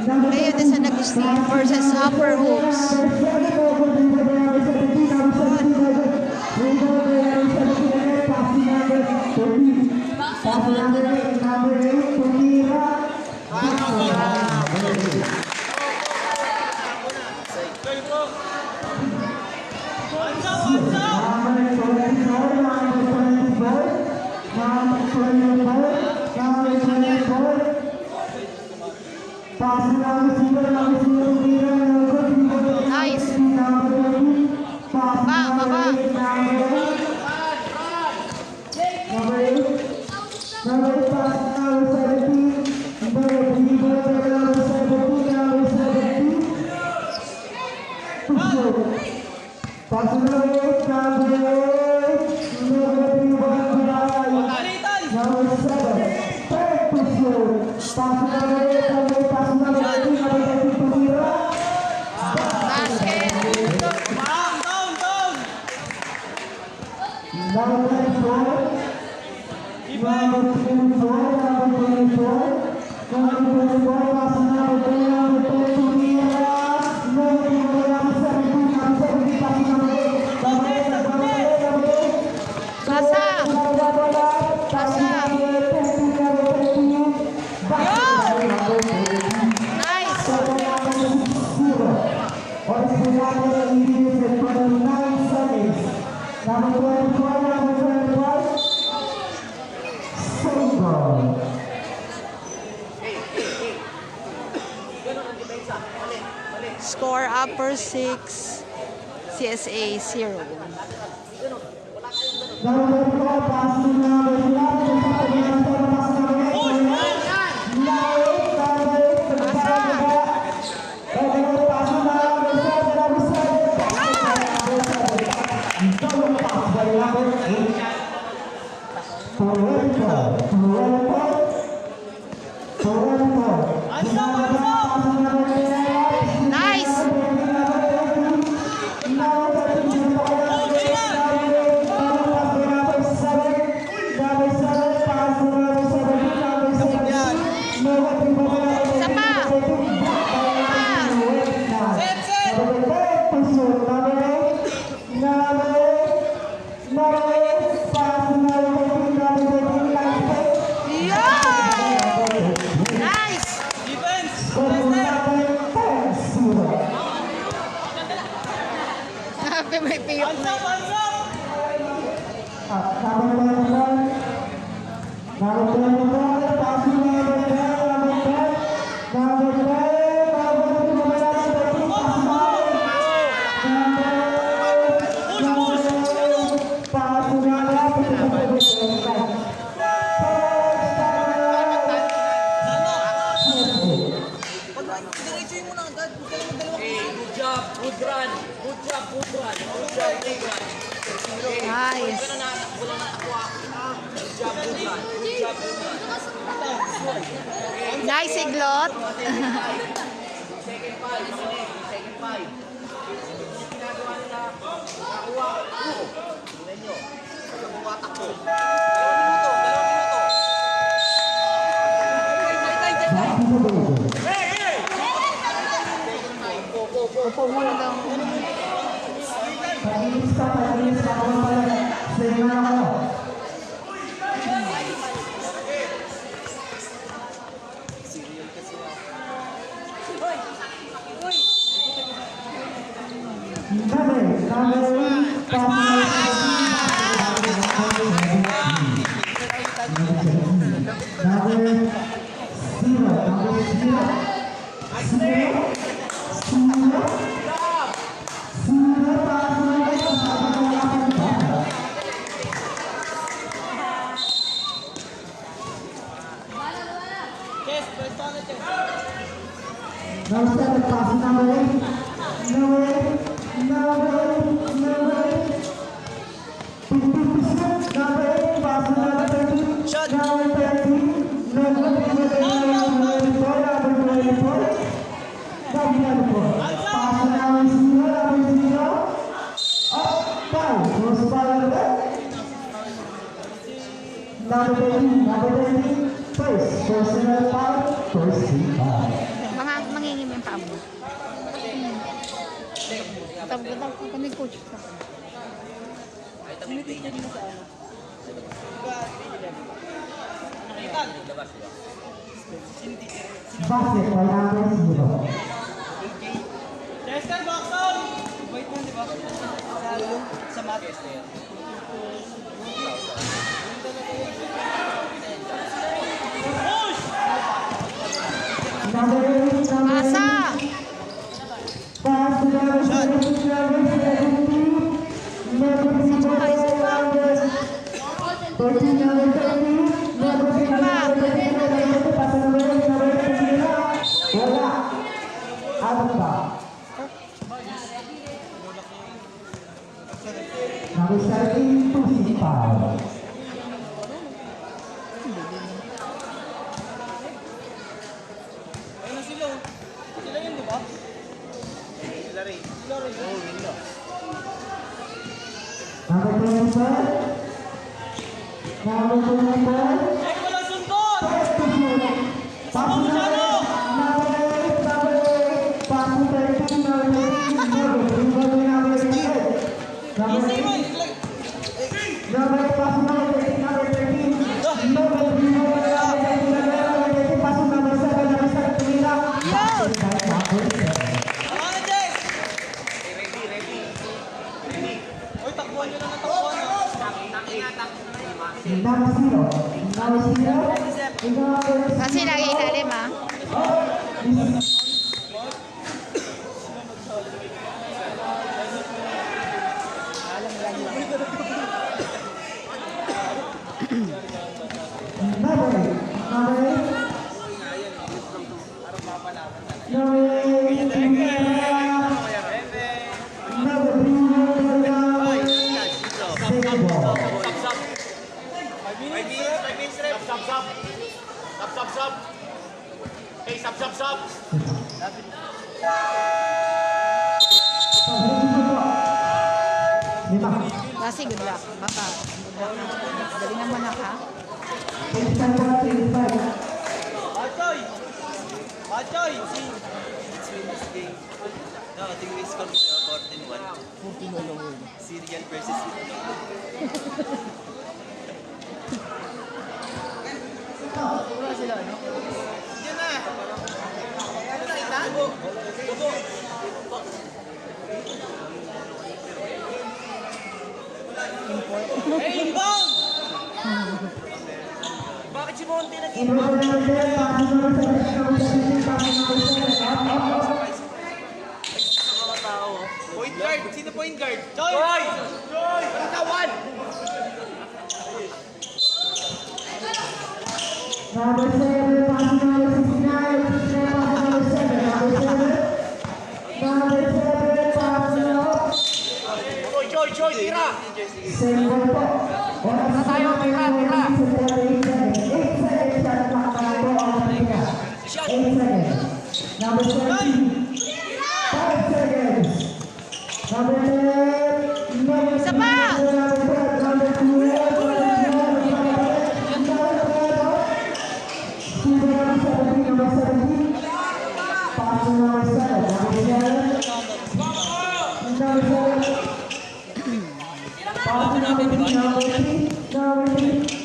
Leo de San Agustin versus Upper Hoops. Nice. Baba. Score Upper 6, CSA 0. May piyok na. Nice. Nice iglot. Opo muna daw. Pag-inis ka ako pala. Stay na ako. Mga coach. Basketball number 0. Chester, box out! Wait mo, di ba? Sa mat. Push! Number 8, number 8. Asa! Pass to number 17, number 17. Number 3, number 13, number 13. Number 3, number 13. Pass to number 8, number 13. Wala. Out ba? Number 17, 2 foul. Ayun na sila, oh. Sila yun, di ba? Sila rin. Sila rin. Oo, yun na. Number 24. Number 24. Eh, wala sundot! Pass to shoot. Pass to number 8, number 8. Pass to 13, number 13. Number 3, number 8. Number Easy mo, 8. like, Number 8, pass to number 13, number 13. Number 3, number 13. Pass to number 7, number 7. Tumira. Yun! tama na, Jess! Uy, takbuhan nyo na ng takbuhan, ha? Number 0. Number 0. Kasi lagi ilalim ah. Number 8. Number 8. Sub. Hey, sub. Kasi good luck. Baka good luck na. Dali naman ha. Bachoy! Bachoy! It's Wednesday. No, I think we scored 14-1. 14-1. Syrian versus Wala sila, no? Yan na! Ano na, ita? Dugo! Hey, inbound! Bakit si Monty nag-inbound? Mga tao. Point guard! Sino point guard? Joy! Joy! Pagkawan! Number 7, passing number 69, number 7, number 7, passing up. Joy, tira! Same ball po. Oras tayo, tira. 8 seconds at makakalaro ang tira. 8 seconds. Number 17, 5 seconds. Number 10, number 3, Isa pa! number 2, number 17, passing number 7, number 7, passing number 3, number 3,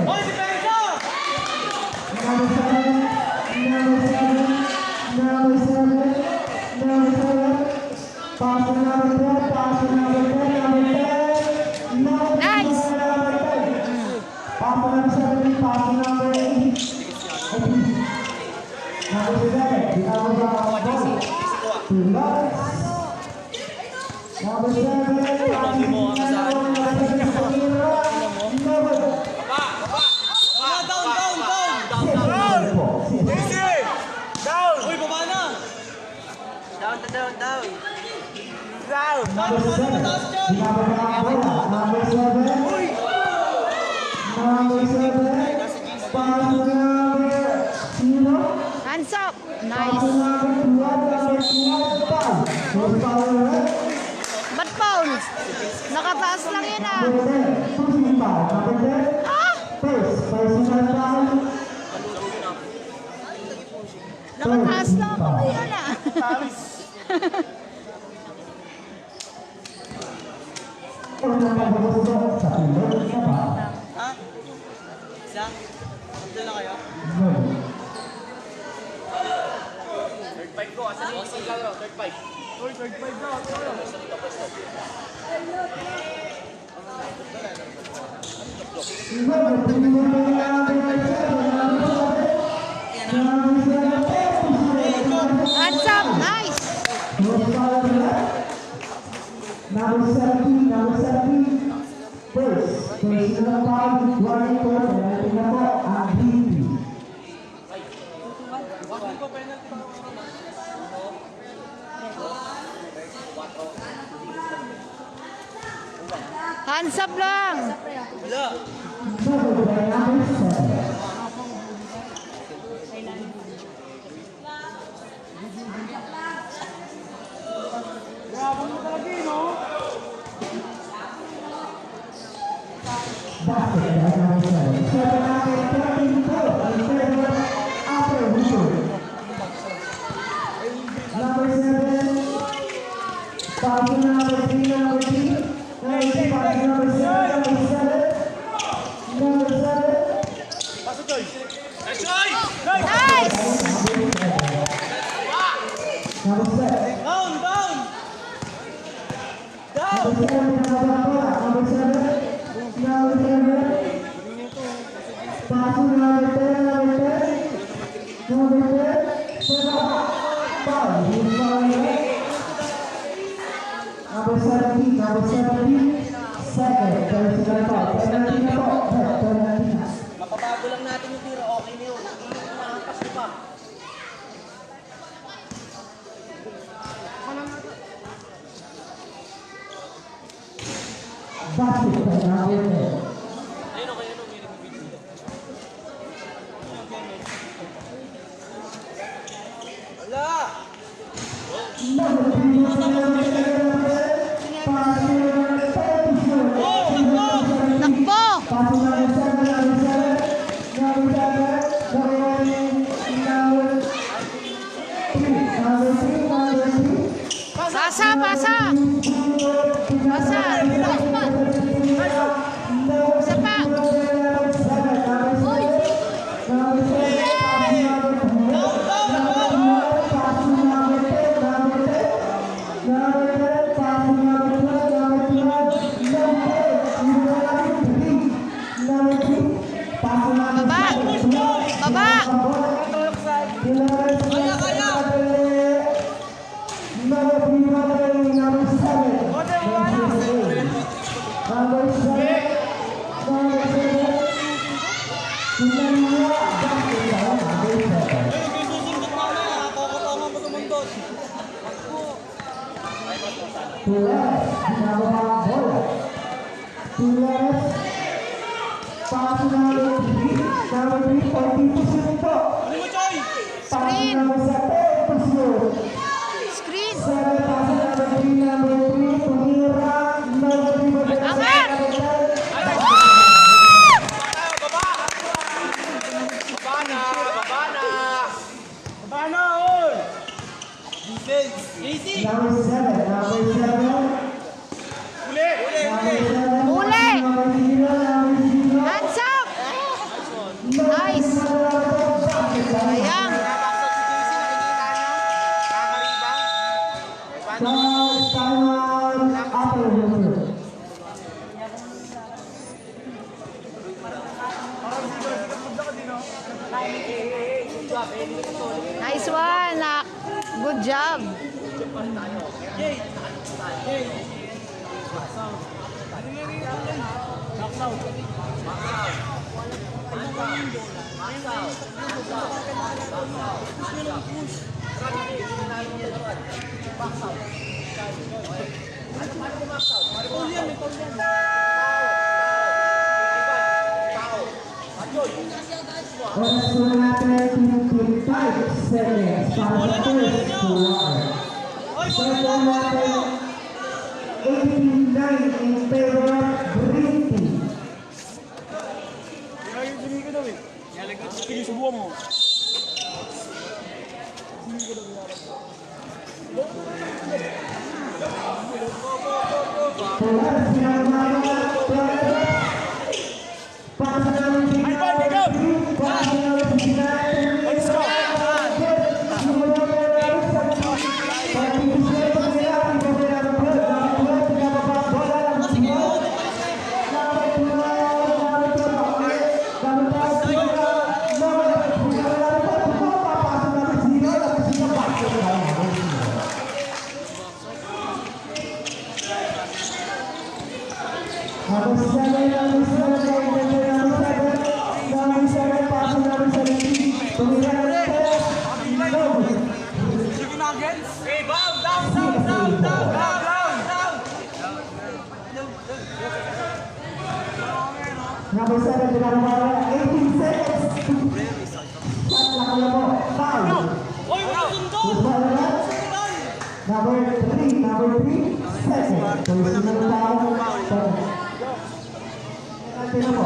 Hoy, si Pereza! Nice! Uy, baba na! Down. Number 7, mataas dyan! Number 7, Number 7. Pass to number 0. Hands up. Pass Nice. to number 12. Number 12. Foul. First foul red. Ba't foul? Nakataas lang yun ah. Number 10. Pushing foul. Number 10. Ah! First personal foul. Nakataas lang ako ngayon ah. Unang pagkakasok sa pilot na ba? Ha? Isa? Doon na kayo? No. Third five ko. Asan yung isang laro? Third five. Hands up. Nice. Number 17, number 17. First, personal foul, warning po, penalty na po, ang DP. Hands up lang. Wala. Number by number 7. Basket by number 7. 7 number 13 po, in favor of Upper Richard. Number 7. Foul to number 3, number 3. Foul to number 7, number 7. Number 7. Pasok, Joy. Nice, Joy! Nice. Number 7. Down, down! Down! Number 7, number 7. Number 7. Pass to number 10, number 10. Number 10. Foul. He's fouling. Number 17, number 17. Second, personal foul. Penalty na po. Penalty na. Mapabago lang natin yung tiro. Okay na yun. Nakakas ko pa. Basket by number 10. Ayun o, kaya may nag-video. Wala! Number 3, number 7. Pass to number 34. Takbo. Pass to number 7, number 7. Number 7. Number 3. Number 3, number 3. Pasa, pasa. Pasa. Isa pa. Uy. Baba. Baba. Kaya, kaya! Ay, susundot na na. Kokotongan mo sumundot. Ano mo, Choy? Screen. Angat. Baba! Baba na! Baba na! Baba na, oy! Defense. Easy! Number 7, number 7. Uli! Uli! Uli. Hands up. Nice. Sayang. Nice one, Nak. Good job. Jay! Jay! Oras po natin 55 seconds para sa first score. Second natin 89 in favor of Green Team. Oras pinamamaga. Pasa namin si Green. Pasa namin si Green. Okay, down. Number 7, pinamamaga. 18 seconds. Shot na kaya mo. Foul. Oy, wala sundo! Who's foul na? Number 3 seconds. Personal foul. Natin na po.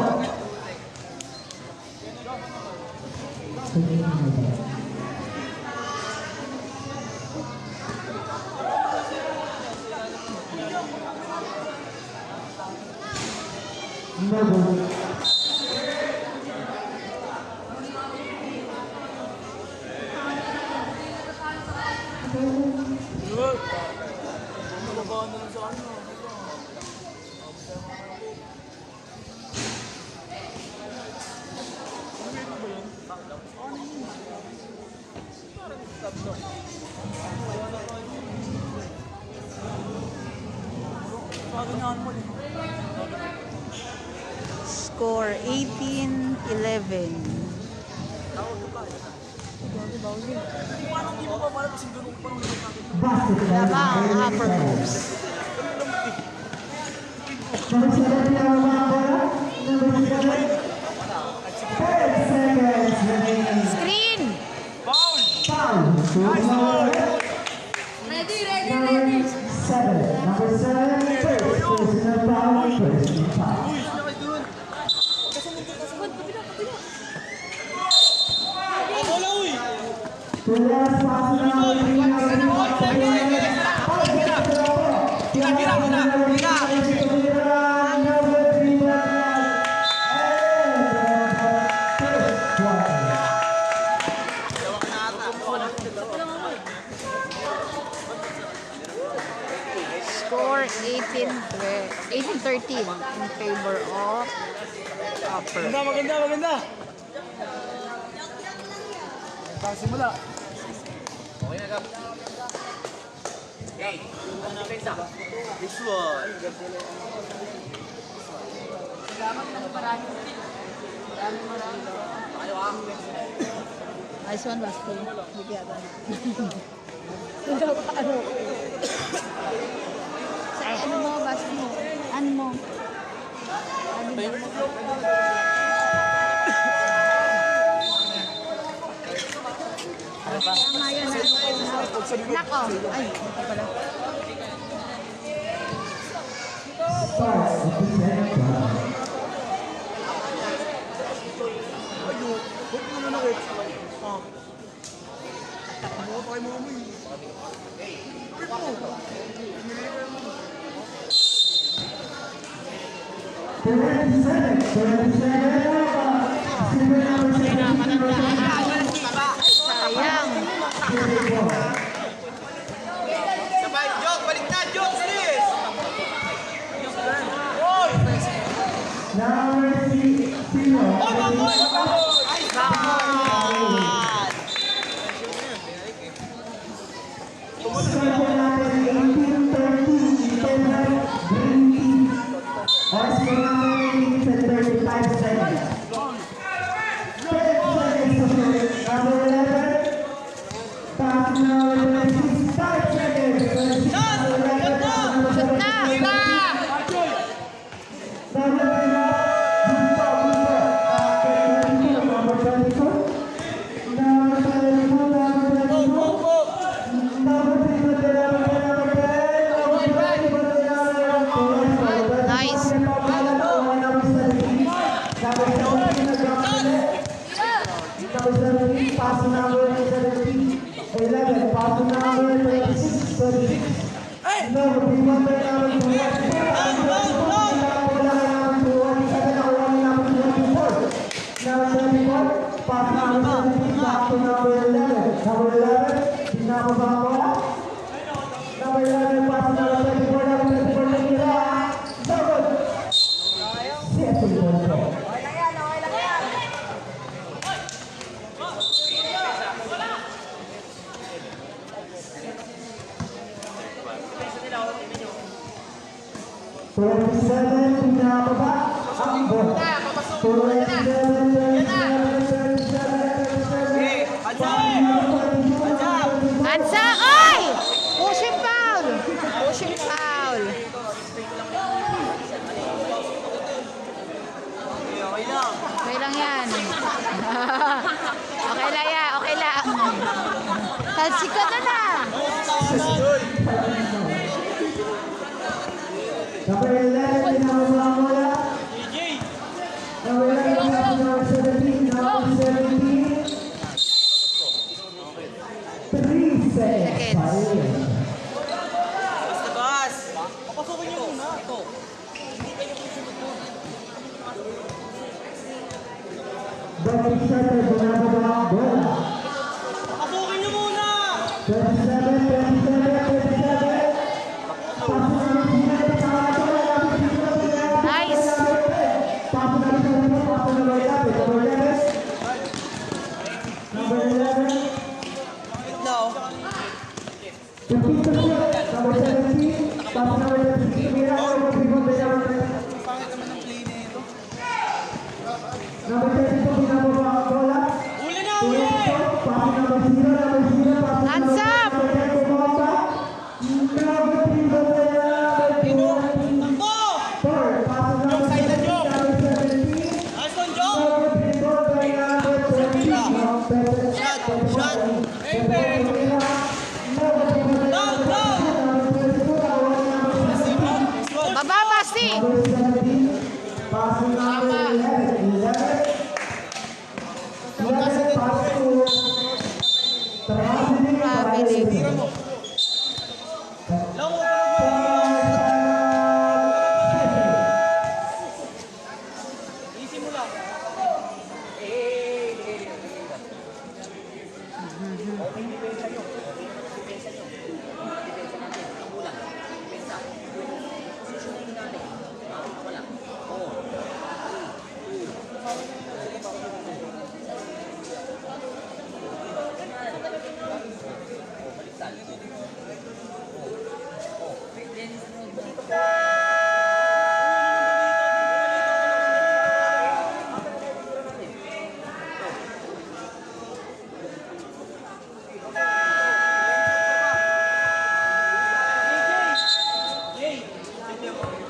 No good. Score 18-11. Basketball. Lamang ang upper hoops. Number 7, pinamamaga ang bola. Number 7. 10 seconds remaining. Screen! Foul. Number 7. Number 7. First personal foul. Personal foul. Bola, uy! Tulas paso na Score 18-13 in favor of upper. Maganda! Simula. Okay na, Gab. Okay. This one. Nice one, Basti. Bigyan ka. Sa ano mo, Basti? Ano mo? Tama yun. Nako. Ay, ito pala. starts at the second round. Sayang. Sabay, Jok! Baliktad, Jok! Bilis! Number 0. Score natin 18-13 in favor of Green Team. Oras po natin 35 seconds. 10 seconds to shoot. Number 11. Pass number 26. 5 seconds. 26. Number 11. Shoot na! Number 11. Good ball, good ball. number 17, pass to number 17, 11, pass to number 26, 36. Number 31, number 24, pass number 17, back to number 11. Number 11, pinababa ang bola. Number 11, pass number 24, number 24, Nakira. Double. Settle ball. Seven, pinababa ang bola. 27, Ansa! Oy! Pushing foul! Pushing foul! Okay lang yan. Okay lang yan. Okay lang. Talsik ka na na. number 11, pinababa ang bola. Number 11, number 17, number 17. 3 seconds. Basta bas. Papasukin niyo muna. Ito. Ball starter, pinababa ang bola. Papasukin niyo muna. 27, 27, 27. Pasok na ng sinabi sa ato. Nice. Pasok na ng sinabi, pasok na ng sinabi. Number 11. No. 15 to shoot. Number 17. Pasok na ng 16. Mira, number 3. Number 32, pinababa ang bola. Uli na, uli! Pasok number 0, number 0. Pasok Hands up! number 10, bumaba. Number 3, Takbo! pasok number 17. Nice one, Joe! Down, down! Baba, Basti! Easy mo lang.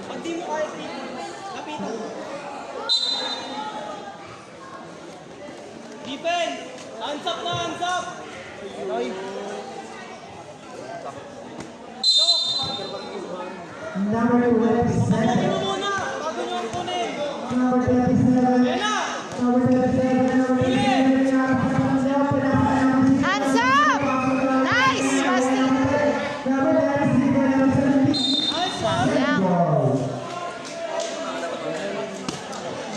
Pag di mo kaya lapitan mo. Defense! Hands up na, hands up! Number 27. Pasukin mo muna, bago nyo ang kunin. Number 27. Yan na! Number 27. Number 27. Hands up! Nice, Basti! Number 26. Nice one! Lang.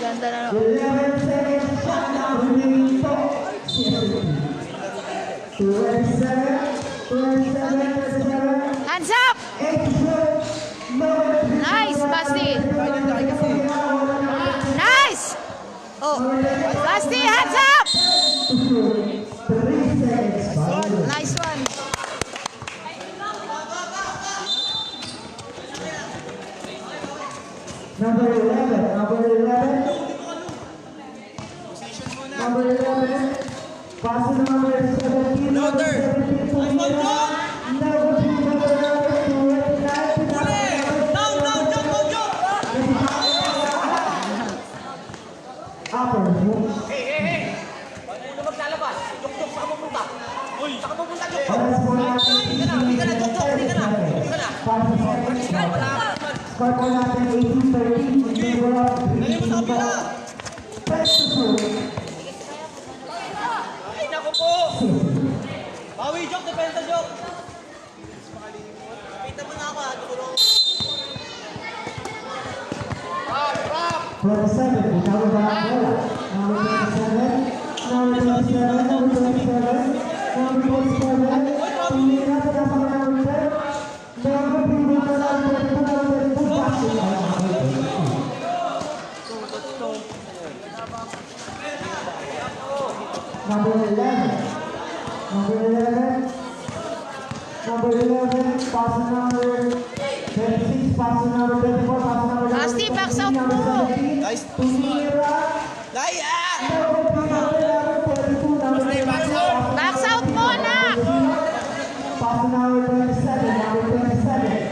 Ganda na. 11 seconds. Shot now. Remaining 27. 27. Hands up! 8 shots. Number 3. Nice, Basti! Nice! Oh, Basti, hands up! 3 seconds. Nice one. Number 11. Number 11. Number 11. Pass to number 17. Loader. Number 29. Down, down, jump, go, jump! Upper hook. Ano maglalabas? Jok-jok, saan pupunta? Uy! Saan pupunta, jok-jok? Oras po natin. Hindi ka na, jok-jok, hindi ka na. Hindi ka na. Pass to seconds. Score po natin 18-13 in favor of Dali mo sa kabila! First to shoot. dito, Jok. Kita mo na ako, ha? Tulong. 47, recover the bola. Number 27, number 27, number 27, number 27, tumira sa kasama number 10, number 3, number 32, number 32, passing by number 22. Number 11, number 11, number 11, pass to number 26, pass to number 24, pass to number 23, Asti, backs out number mo. 17, Nice. tumira. Daya! Backs out mo, anak! Pass to number 27, number 27.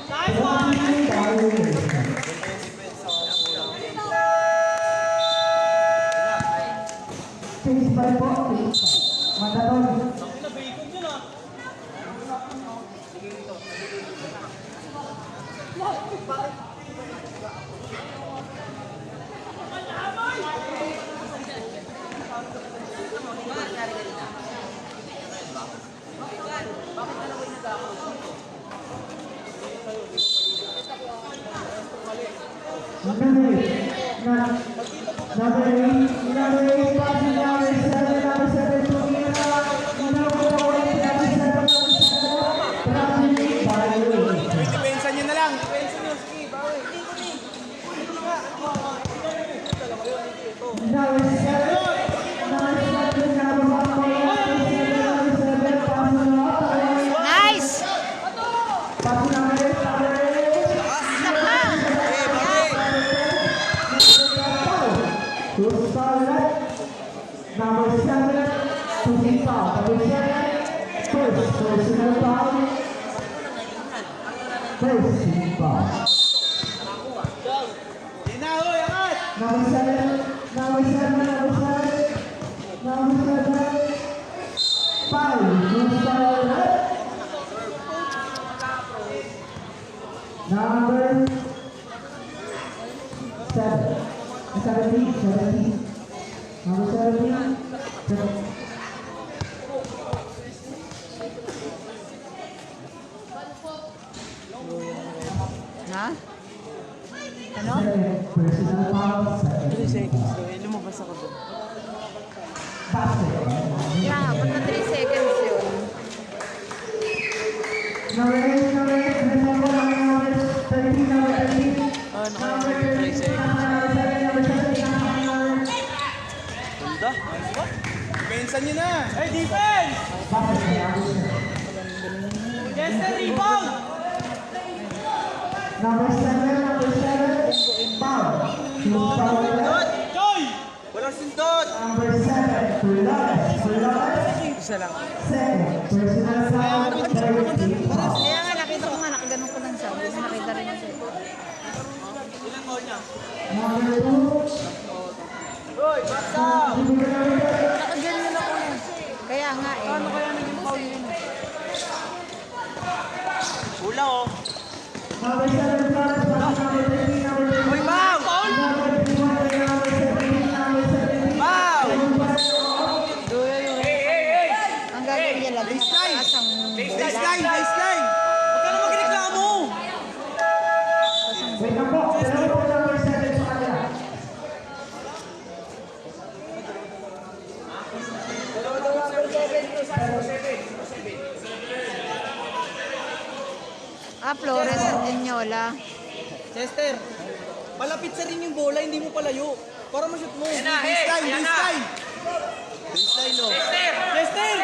Nice one! Finish by po. Mandatory. Nabacon dyan ah. Number 8, passing number 7, number 7, tumira. Number 8, number 7, Depensa nyo na lang. Nice! Isa pa! Number 7, pushing foul. Number 7, first personal foul. First foul. Di na, hoy, angat! Number 7, number 7, number 7, number 7, foul. First foul. Number 7, 17. Number 17, Ha? Ano? personal foul. 3 seconds. Lumabas ako doon. Basket. Kaya nga, ba't na 3 seconds yun? Number 8, number 8, number 13, number 13. Ah, naka 3 seconds. Ganda. Depensa nyo na. Hey, defense! Chester, rebound! Number 7, foul. Shoot foul. Joy! Walang sindot. Number 7, Pulares. Isa lang. Second, personal foul. Third, foul. Kaya nga, nakita ko nga, nakaganon ko lang siya. Hindi ko nakita rin siya. Ilang goal niya? Number 2, Hoy, basta! Nakaganon ako yan. Kaya nga eh. Ano kaya naging foul yun? Hula, oh. number 7, Flores. Number 13, number 13. Hoy, Mau! Number 21, number 17, number 17. Mau! Ang gagawin niya lang, Baseline! nakataas ang Baseline! Baseline! Huwag ka na magreklamo! Wait lang po. Dalawa po number 7 sa kanila. Flores at Enyola. Chester, malapit sa rin yung bola, hindi mo palayo. Para ma-shoot mo. Baseline! Baseline! Baseline, oh. Chester! Baseline!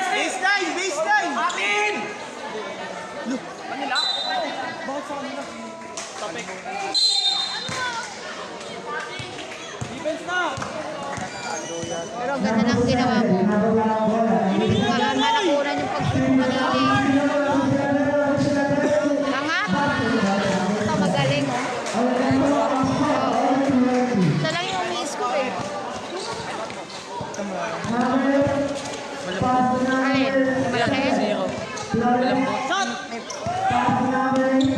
Baseline! Atin! Kanila? Bakit sa kanila? Tapik. Defense na! Pero ang ganda ng ginawa mo. Wala na nakunan yung pag-shoot mo kanina. Angat? Ito magaling oh. Siya lang yung umi-scoop eh. Alin? Malaki? Shot!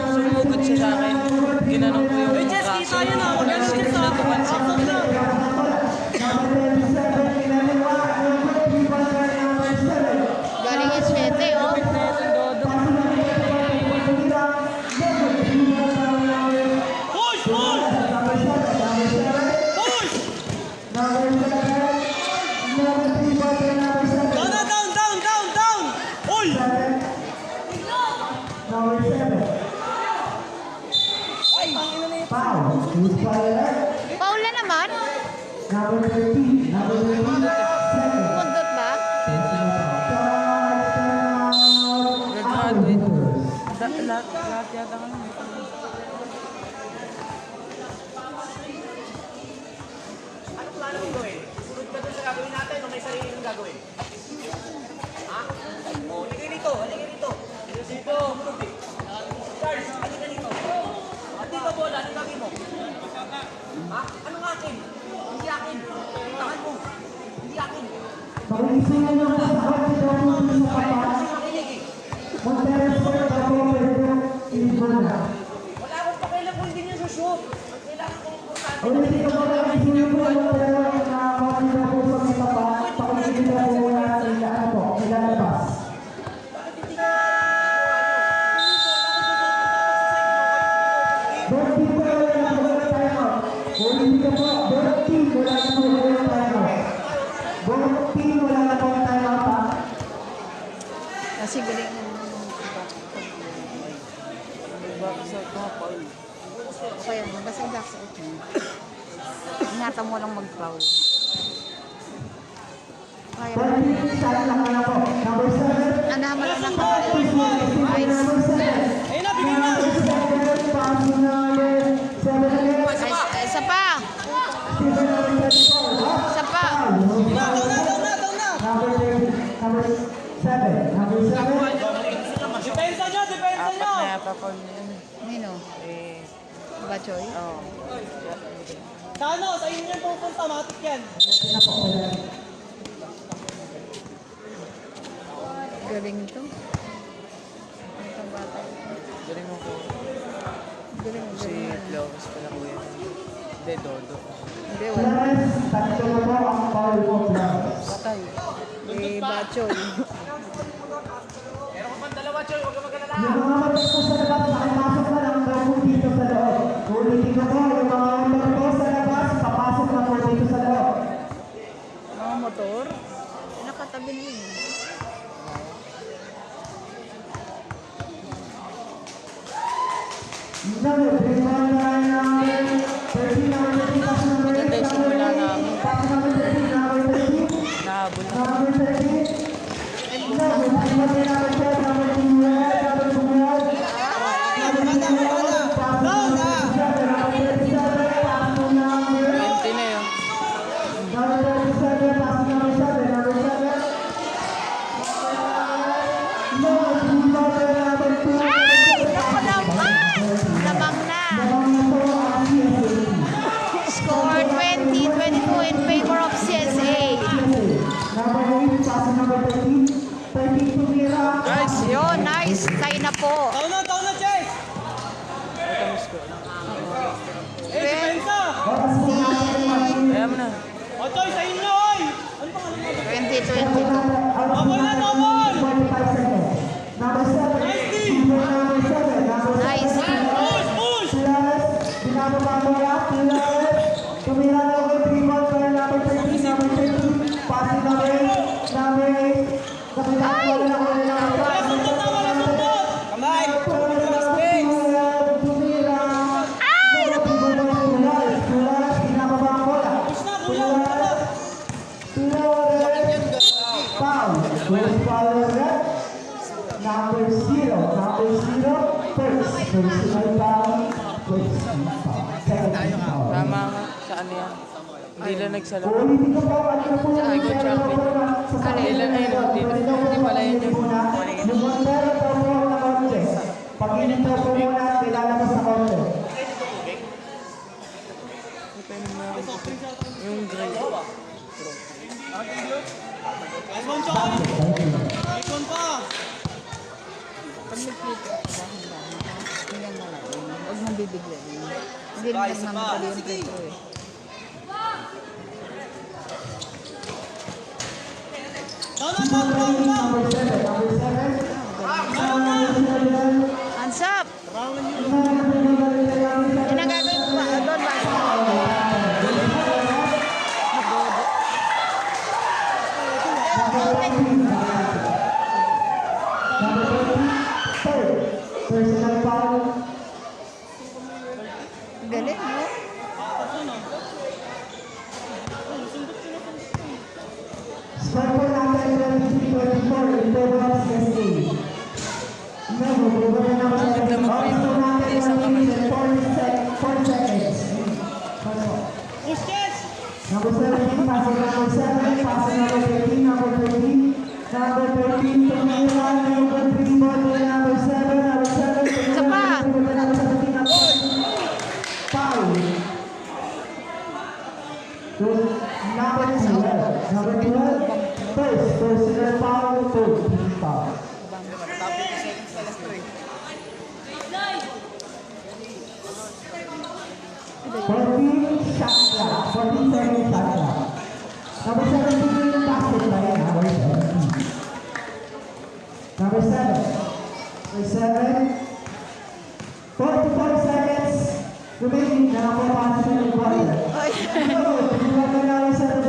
Sumugod siya sa akin. Ginanong ko yung Hey, Jess, kita yun ah! Huwag yan siya sa akin. Outside na! Number 7. Ay, pangina na ito. Foul. Who's fire? Paul na naman. Number 13. Number 13. Second. Pundot ba? Graduate. Lahat yata ka naman. Ano plano mo gawin? Sunod ka doon sa gagawin natin o may sarili mong gagawin? Ha? O, halika rito, halika rito. Dito. Charles, halika rito. Dito, bola, anong gagawin mo? Ha? Anong akin? Hindi akin. Tahan mo. Hindi akin. Pag-isingan nyo sa kwarto daw sa kapas. Mag-transfer ako pero hindi na. Wala akong pakialam kung hindi niya shoot. Ang kailangan kong importante. Ulitin ko pala ang isingan ko pero na kwarto daw sa kapas. Pag-isingan ko muna sila ano po, ilalabas. Both team wala na po yung timeout. Ulitin ko po, both team wala na po yung timeout. Both team wala na po yung timeout ha. Kasi galing mo. Baksa ka, Paul. Kaya mo, basta yung box out mo. Ingatan mo lang mag-foul. Kaya mo. 20 shot lang na po. Number 7. Anahan mo lang ng kapatid. Ayos. Number 7. Ayun na, bigyan na. Number 7. Passing number 7 again. Ay, isa pa. Number 34. Isa pa. Down na. Number 30. Number 7. Number 7. Depensa nyo, depensa Apat nyo. na yata, Paul na yan. Nino? Eh, Bachoy? oo. Sa ano, sa inyo yung pupunta, matik yan. Galing ito. Ano itong bata? Galing mo ko. Galing, Si galing. Flores pala ko yan. Hindi, Dodo. Hindi, wala. Lawrence, tatlo na po ang foul mo. Lawrence. Patay. Eh, Bachoy. Meron ka pang dalawa, Choy. Huwag ka mag-alala. Yung mga matas po sa labas, pakipasok na lang daw po dito sa loob. Ulitin ko po, yung mga motor po sa labas, papasok na po dito sa loob. Mga motor? Nakatabi niyo yun. Number 3, number 13, number 13, pass number 13, Maganda yung simula namin. pass number 13, number 13, Nahabol na. number 13, number 13, number 12, number 2, number 2, pass number 37, number 37, pass to number 20 na yun. number 37, pass to number 7, number 7, number 2, Ay! Naku naman! Lamang na. Score 20-22 in favor of CSA. Number 8, pass to number 13, 13 to Mira. Guys, Yun, nice. Tayo na po. Taon na, Chase. Eh, depensa. Oras po natin. kaya mo na. O, Choy, sa inyo, oy. Ano pangalan mo? 20-22. Double na, double. 45 seconds. Number 7. Nice, D. Number 7. Number 7. Nice. Push, push. Plus, binababa mo yan. Plus, tumira na ako 3 balls kaya number 13, number 13. Passing number 8, number 8. Kapitan ko na ako na number 5. Wala suntot na, wala suntot. Kamay. Tumira. Ay! Plus, binababa mo yan. Push na, kuya. Wala. Foul. First foul red. Number 0. Number 0. First. Personal foul. First foul. Second foul. Tama nga. Saan yan? Hindi lang nagsala. Ulitin ko po, ano na po yung Ikaw, champion. Ilan ay hindi pala yun yung Yung Montero daw po na konti. Pag inintaw po muna, nilalabas na konti. Yung gray. Nice one, Choy. Nice one pa. Pag nagkita ka, hindi yan malalim. Huwag mong bibigyan. Hindi rin nagmamadali yung pretro eh. Taon na. Number 7. Number 7. Hands up! Yan ang gagawin ko ba? Doon ba? Number 20. Third. Personal foul. Galing, no? Score po natin 23-24 in favor of CSK. Number seven. Also natin 1 minute and 4 seconds. Number 17, passing number 7, passing number 13, number 13, number 13, tumira, number 3, ball to number 7, number 7, Isa pa. number 17, number 5. Number 12, number 12, first, personal foul, third, team foul. Tapos 2 seconds na last 3. 14 shot clock, 14 second shot clock. Number 17 yung basket by number 17. Number 7. Number 7. 44 seconds remaining. Nakapapasok ng quarter. Ay. Number 17, number 17.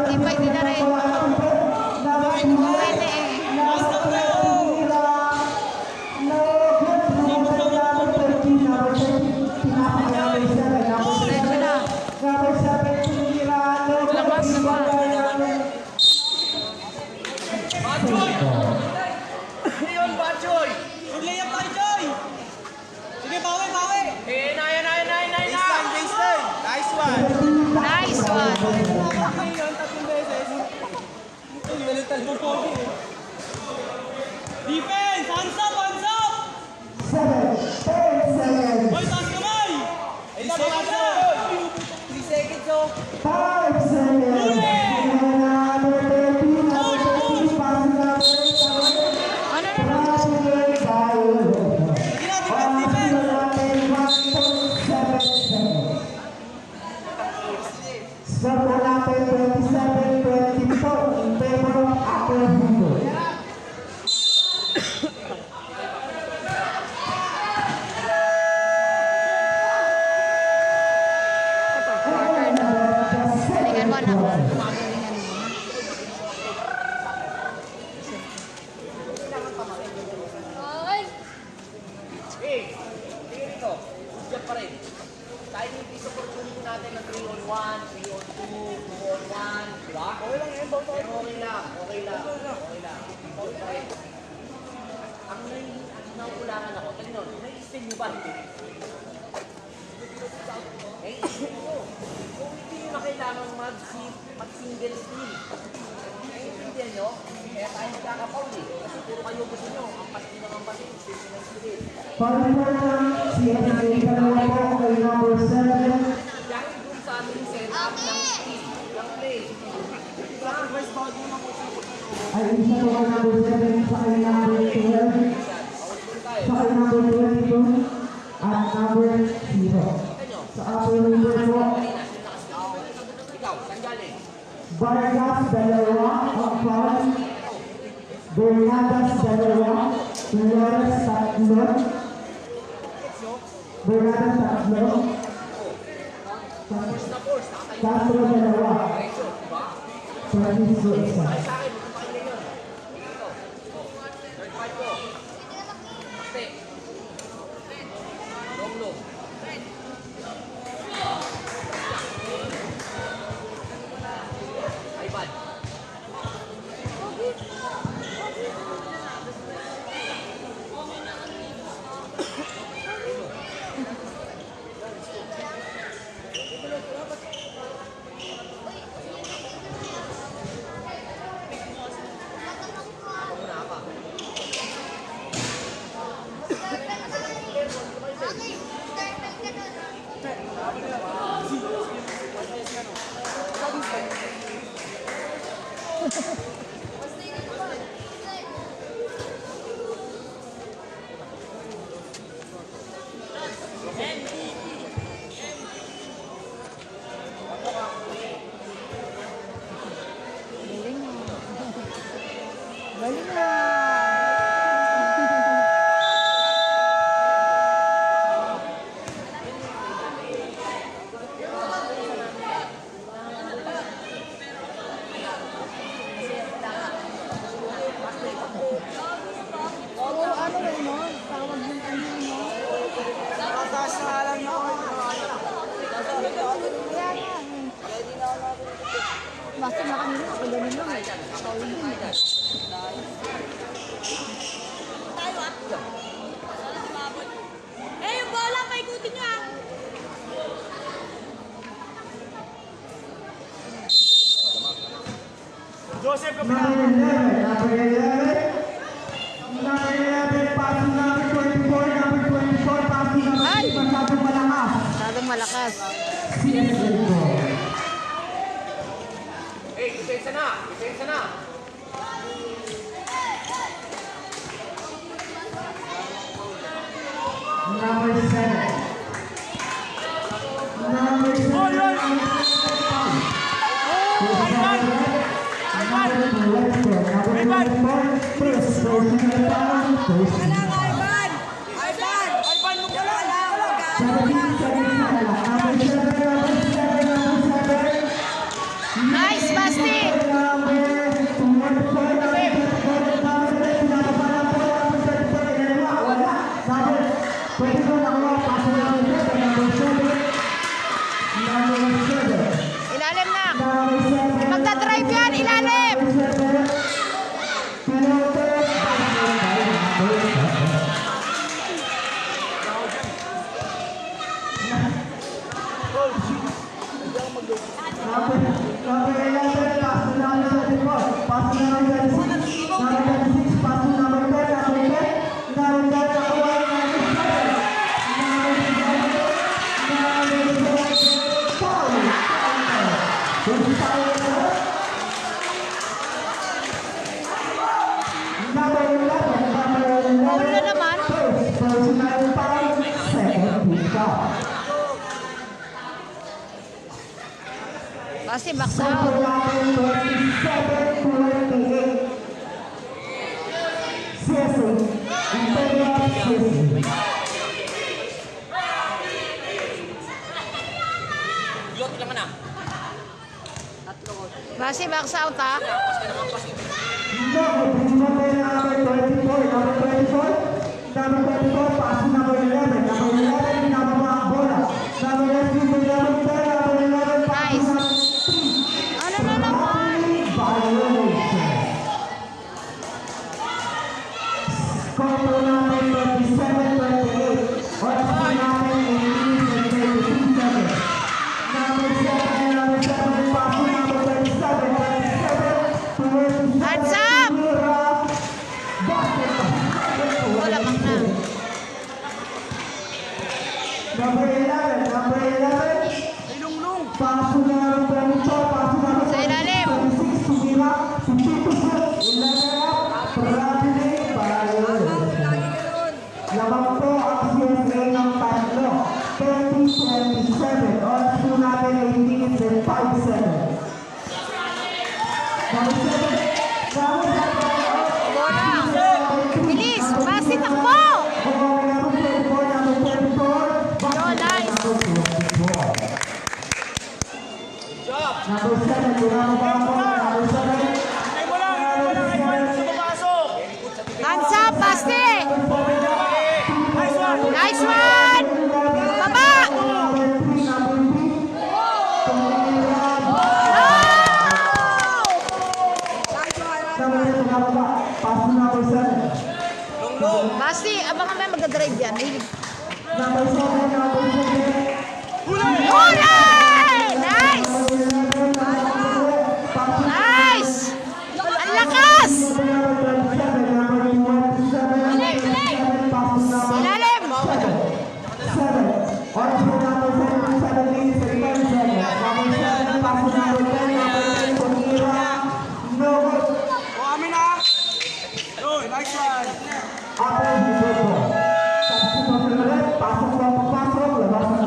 Ipay din na rin. Pwede eh. Diretso na. Lakas na ba? Leon Bachoy! Good layup tayo, Joy! Sige, bawi, bawi! Eh, naya! Baseline, baseline! Nice one! Nice one. Okay, yun, 3 beses. Ay, walang talbong pogi eh. Defense! Hands up! Hands up! 10 seconds. Hoy, taas kamay! 3 seconds, oh! 3 seconds, oh! 5 seconds. Number 13, number 13, passing number 8, Ano na? Sige na, defense, defense! Score po natin 27-24 in favor of Atletico. Quarter na. Galingan mo, anak. Galingan mo. Eh, tingin rito. Diyan pa rin. Tayo yung piece opportunity natin na 3-on-1, 3-on-2, 2-on-1, di ba? Okay lang yan, pero okay lang. Okay lang. Ang nauulangan ako, talino, nai-steal nyo ba? Hindi. Nai-steal nyo. Kung hindi nyo na kailangan mag-single steal. Naiintindihan nyo? Kaya tayo magkakapaul eh. Kasi puro kayo gusto nyo. Ang pasin ng pasin, steal na steal. Para po ng CSK dalawa po kay number 7. Dahil dun sa ating setup ng team, ng play. Sacrifice bawat mo na po siya. Ay isa po kay number 7 sa kay number 12, sa kay number 22, at number 0. Sa upper number po, Ikaw, saan galing? Vargas dalawa, ang foul. Bernadas dalawa, Flores tatlo. Bernadas tatlo. Force na force, nakatayo. Castro dalawa. Diretso, diba? Francisco isa. Ay sa akin, magpapakinggan yun. Dito. Third part ko. Paste. Long. iPad. Galing mo. Galing mo. Basta na kanina, ako ganun lang eh. Ako yun din eh. Eh, yung bola, paikutin niya. Joseph, Number 11, passing number 24, passing number Ay! 6, masyadong malakas. Masyadong malakas. Season ball. eh, depensa na. Depensa na. Number 7. Number 7. Nice, Basti! Ilalim na! Magdadrive yan, ilalim! Ulo na naman. Basti, box out. Yot lang na. Basti, box out ha. Nice. Ano na naman? Hands up! Wala bang na. Number 11, paso na ng 24, paso na ng Sa ilalim. 26, tumira, si Tito Sir, 11 up, Bradley Bayon. Lamang po ang CSA ng tatlo, 30-27, oras po natin 8 minutes and 5 seconds. Number 7, Bola. Bilis! Basti, takbo! Yo, nice. Number 7, number 7. Hands up, Basti! Nice one! Baba! Basti, abang kami magdadrive yan. Hulay! Nice! Nice! Ang lakas! Ilalim! Amin na! Yun, nice one! Pasok, labas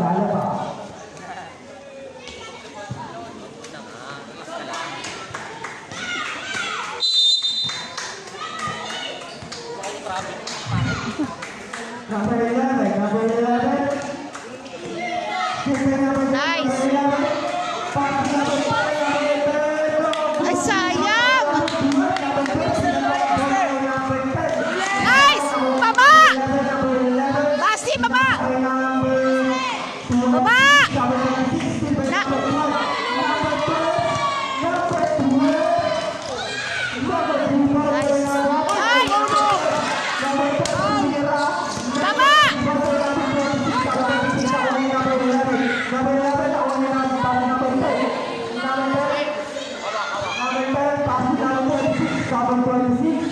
number 26.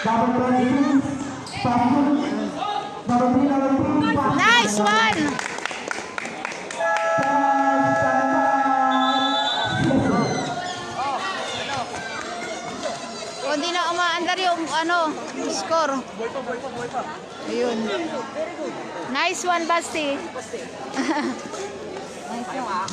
Number 26. Pasok. Number 3, number 3. Pasok. Nice one! O di na umaandar yung score. Ayun. Nice one, Basti. Nice one.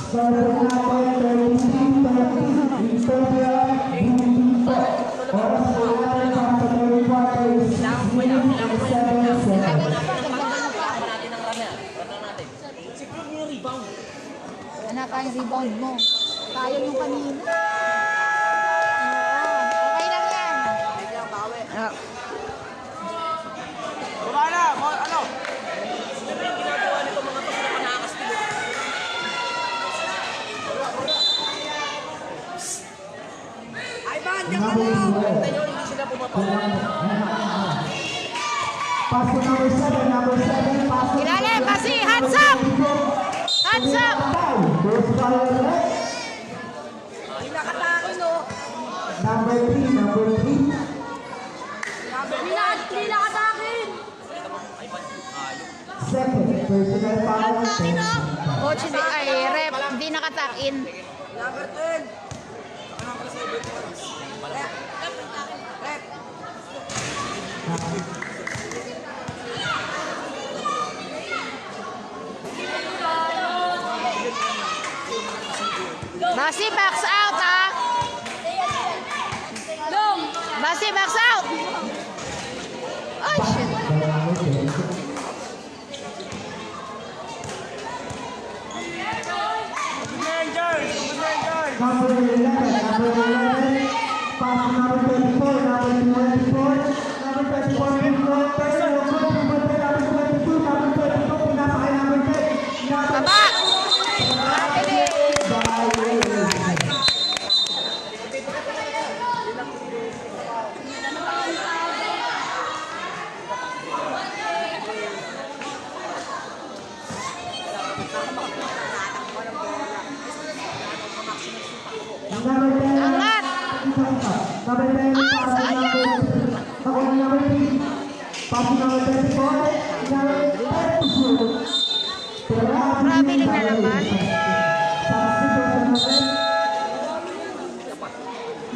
Anak, ang rebound mo. Kaya yung kanina. Okay lang yan. Ah. Baba na, ano? Sino yung ginagawa nito mga to? Sila manakastilo. Ay, ban! Diyan ka lang! Maganda yun, hindi sila pumapawala. Pasok number 7, number 7. Pasok. Ilalim, Basti. Hands up! Hands up! Ay, nakatakin, no? Number 3, number 3. Nila katakin. Second, personal foul. Coach, rep, hindi nakatakin. Number 10. Rep. Basti, backs out, ha? Basti, backs out! Oh, shit. Number 11, number 11. Pasok number 24, number 24. Number 24, number 24. Number 22, number 22. Pinapakay number 10. Baba! Mabilis! Number 10. Angat! Number 10. Number 3. Pasok number 24. Number 32. Grabe rin na naman.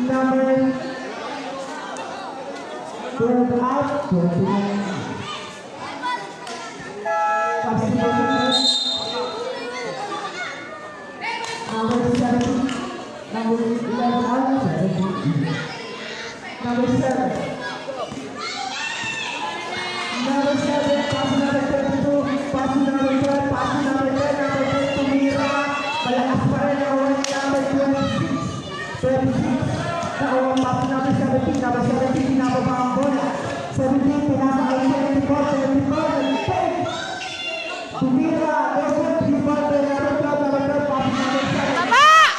Number 12 out. 29. Number 17. Number 11 out. 17. Number 7. Number 7, pasok number 22, pasok number 12, pasok number 10, number 10, tumira. Malakas pa rin ang awal ni number 26. 26. Nakawang pasok number 17, number 17, pinababa ang bola. 17, pinapakay 74, 10. Tumira, Joseph, rebound by number 12, number 12, pasok number 7. Baba!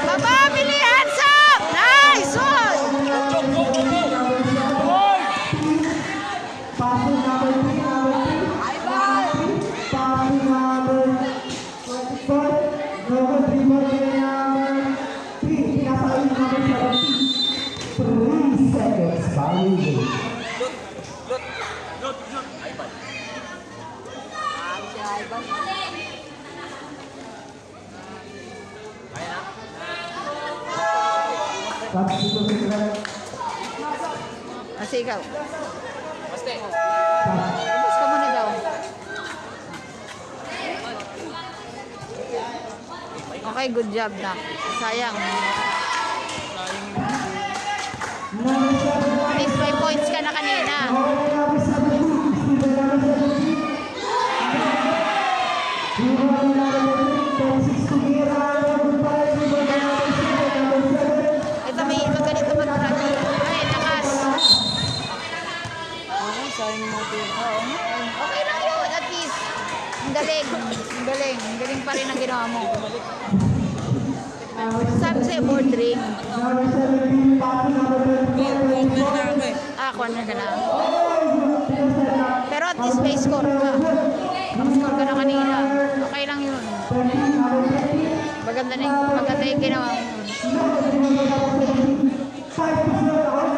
Baba, Billy, hands up! Nice one! Pasok number 3, number 3. Pasok number 24. Robot rebound by number 3. Pinapakay number 17. 3 seconds. Bali. Kasi ikaw. Baste. Ubus ka muna daw. Okay, good job na. Sayang. Number 7. Miss, may points ka na kanina. Number 17. Steven number 17. Rebound by number 26. Tumira. Robot pa rin. Rebound by number 7. Ito may ganito mag-run. Ay, lakas. Sayang yung mga tira. Okay lang yun, at least. Ang galing. Ang galing. Ang galing pa rin ang ginawa mo. Sabi sa'yo, board ring. Number 17. Pasok number 24. Kuha na ka na. Pero at least may score ka. Score ka na kanina. Okay lang yun. Maganda yung ginawa mo. 5-0 ako.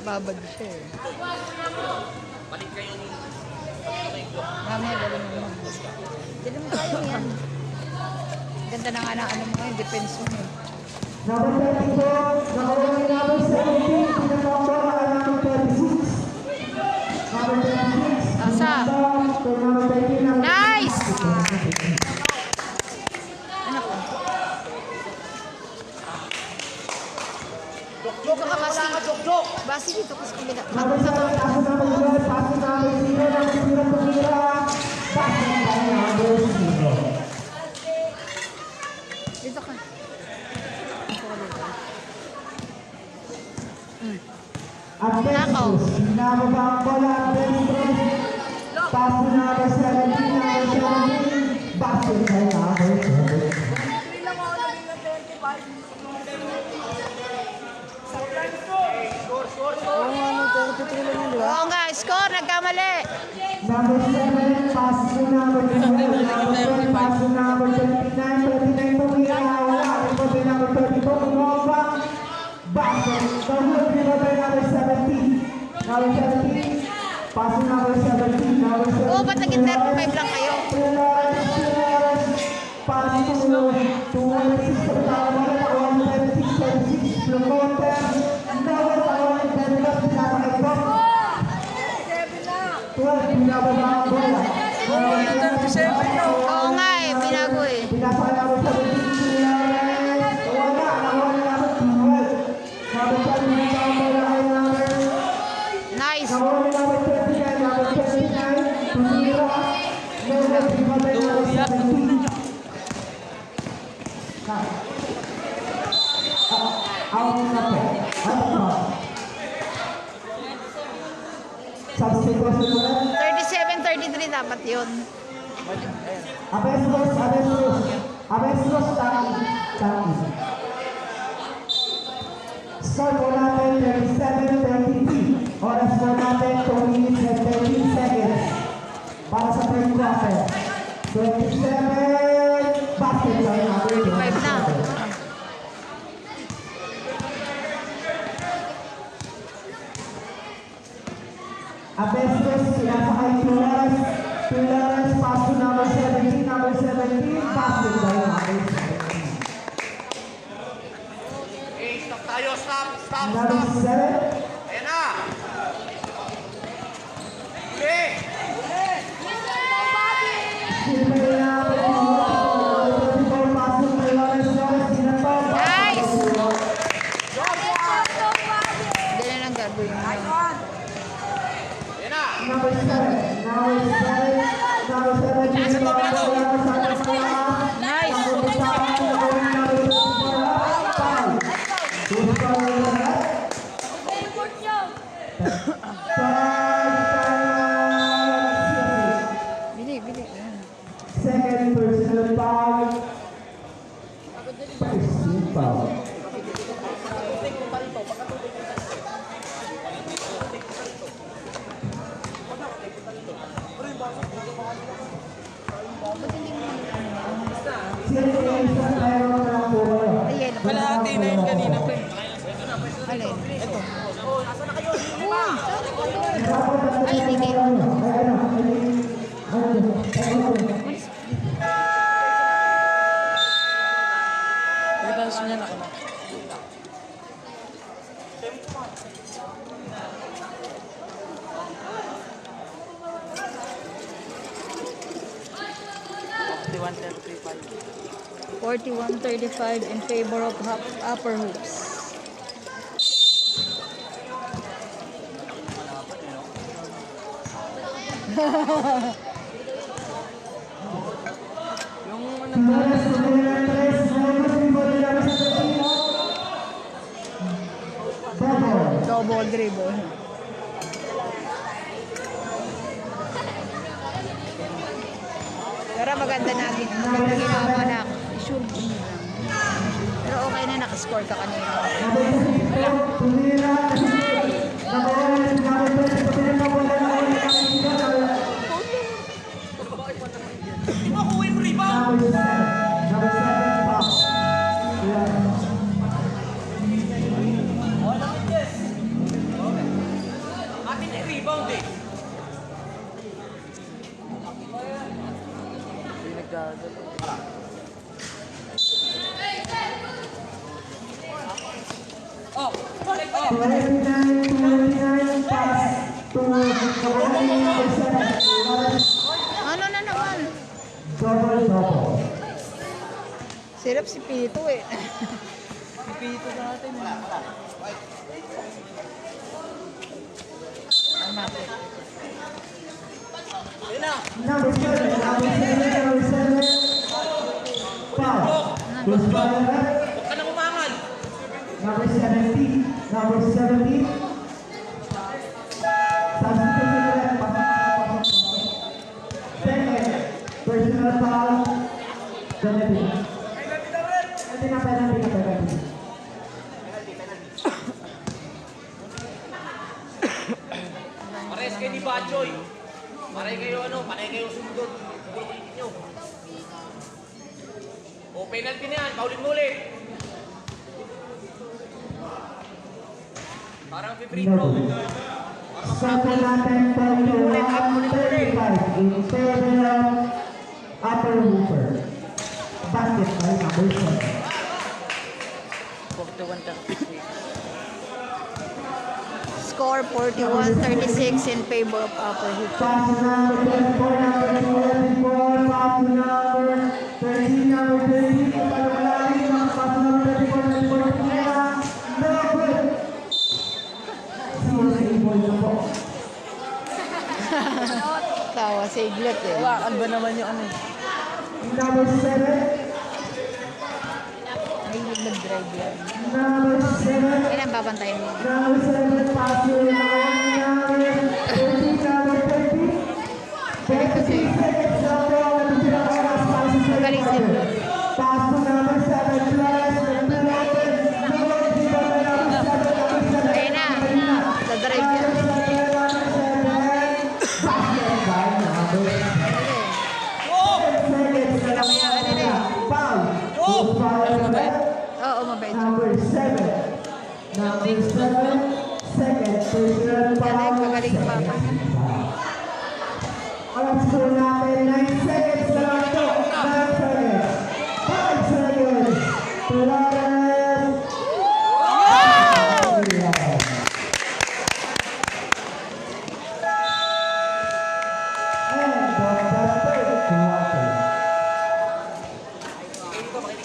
Babad siya eh. Balik kayo ni... Mamaya dali mo naman. Dali mo tayo yan. Ganda na nga ng ano mo ngayon, defense mo eh. Number 34, number 17, pinakamba ay number 36. Number 36, Asa? number 13, number Nice! Ano ko? Jok, nakakala ka, Jok! Basi dito kasi kabila. number 7, pass to number 12, pass to number 0, number 0 tumira. Pass to number 0. Dito ka. Dito ka dito. Adventurous, nababa ang bola, Adventurous. Pass to number 17, number 17. Basket by number 7. Oo nga, no, 33 lang yun, di ba? Oo nga, score, nagkamali. Number 7, pass to number 12, number 10, pass to number 29, 39 tumira, wala. Ito by number 32, kumamba. Basket, the whole driven by number 17. Number 17, pass to number 17, number 17. Oo, ba't naging 35 lang kayo? Pass to 26, wala na 136, 36, Plumonte. Number 1, Denver, pinapakit ko. 12, pinababa ang bola. Oo nga eh, binago eh. Pinapakit number 17, wala, nakuha na number 12. Number 7, pinababa ang bola ay number Nice. nakuha na number 29, number 29, tumira. Number 3, number 17. Out na po. Out na. Substitution mo na. 37-33 dapat yun. Abesros, Taki. Score po natin 37-33. Oras po natin 2 minutes and 13 seconds. Para sa third quarter. 27. Basket by number 5 na. Abesros, sinasakay Tulares. Tulares, pass to number 17, number 17. Basket by number 17. Hey, stop tayo, stop! Number 7. Ayan na! Okay! Nice! Ganyan ang gagawin mo. Ayan na! Number 7. Nice! Bili. Ayan. Second personal foul. First team foul. Ayan. Kalahati na yun kanina pa eh. Alin? Ito. Ay, hindi. Pagkatapos niya nakala. $41.35. 41-35 in favor of upper hoops. Double dribble. Pero maganda na ginawa mo anak. Sure mo lang. Pero okay na nakascore ka kanina. Makuha yung rebound! Oh, balik, balik. 29 pass to Ano na naman? double. Sirap si Pito eh. Pipito natin. Tama po. Yun na. Number 7. Foul. Goes by the left. Huwag ka nang umangal. Number 17. Substitute left. Second. Personal foul. Penalty. Penalty. Pares kayo ni Bachoy. Panay kayo sundot. Ulit nyo. O, penalty na yan. Paulin mo ulit. Parang free throw. Sample natin 31-35 in favor of Upper Hooper. Basket by number 7. 41-36. Score 41-36 in favor of Upper Hook. Pass to number 24, number 24, pass to number 13, number 13, Palawalari, pass to number 34, no good. CSA ball na po. Tawa sa iglet eh. Hawakan ba naman yung ano eh? Number 7, Mahilig mag-drive yan. number 7, Kailan babantayan mo? number 7, pass to number 13, number 30. 36 seconds na po, natitira ko oras para sa second Magaling si quarter. Blue. Pass to number 7, plus, number 11, number 3, number 7, Ayun na. Sa drive yan. Oo, mabait siya. Number 7, second, personal foul. Magaling pa. Ang score natin, 9 seconds na lang ito. 9 seconds. 5 seconds. Flores. And of the third quarter.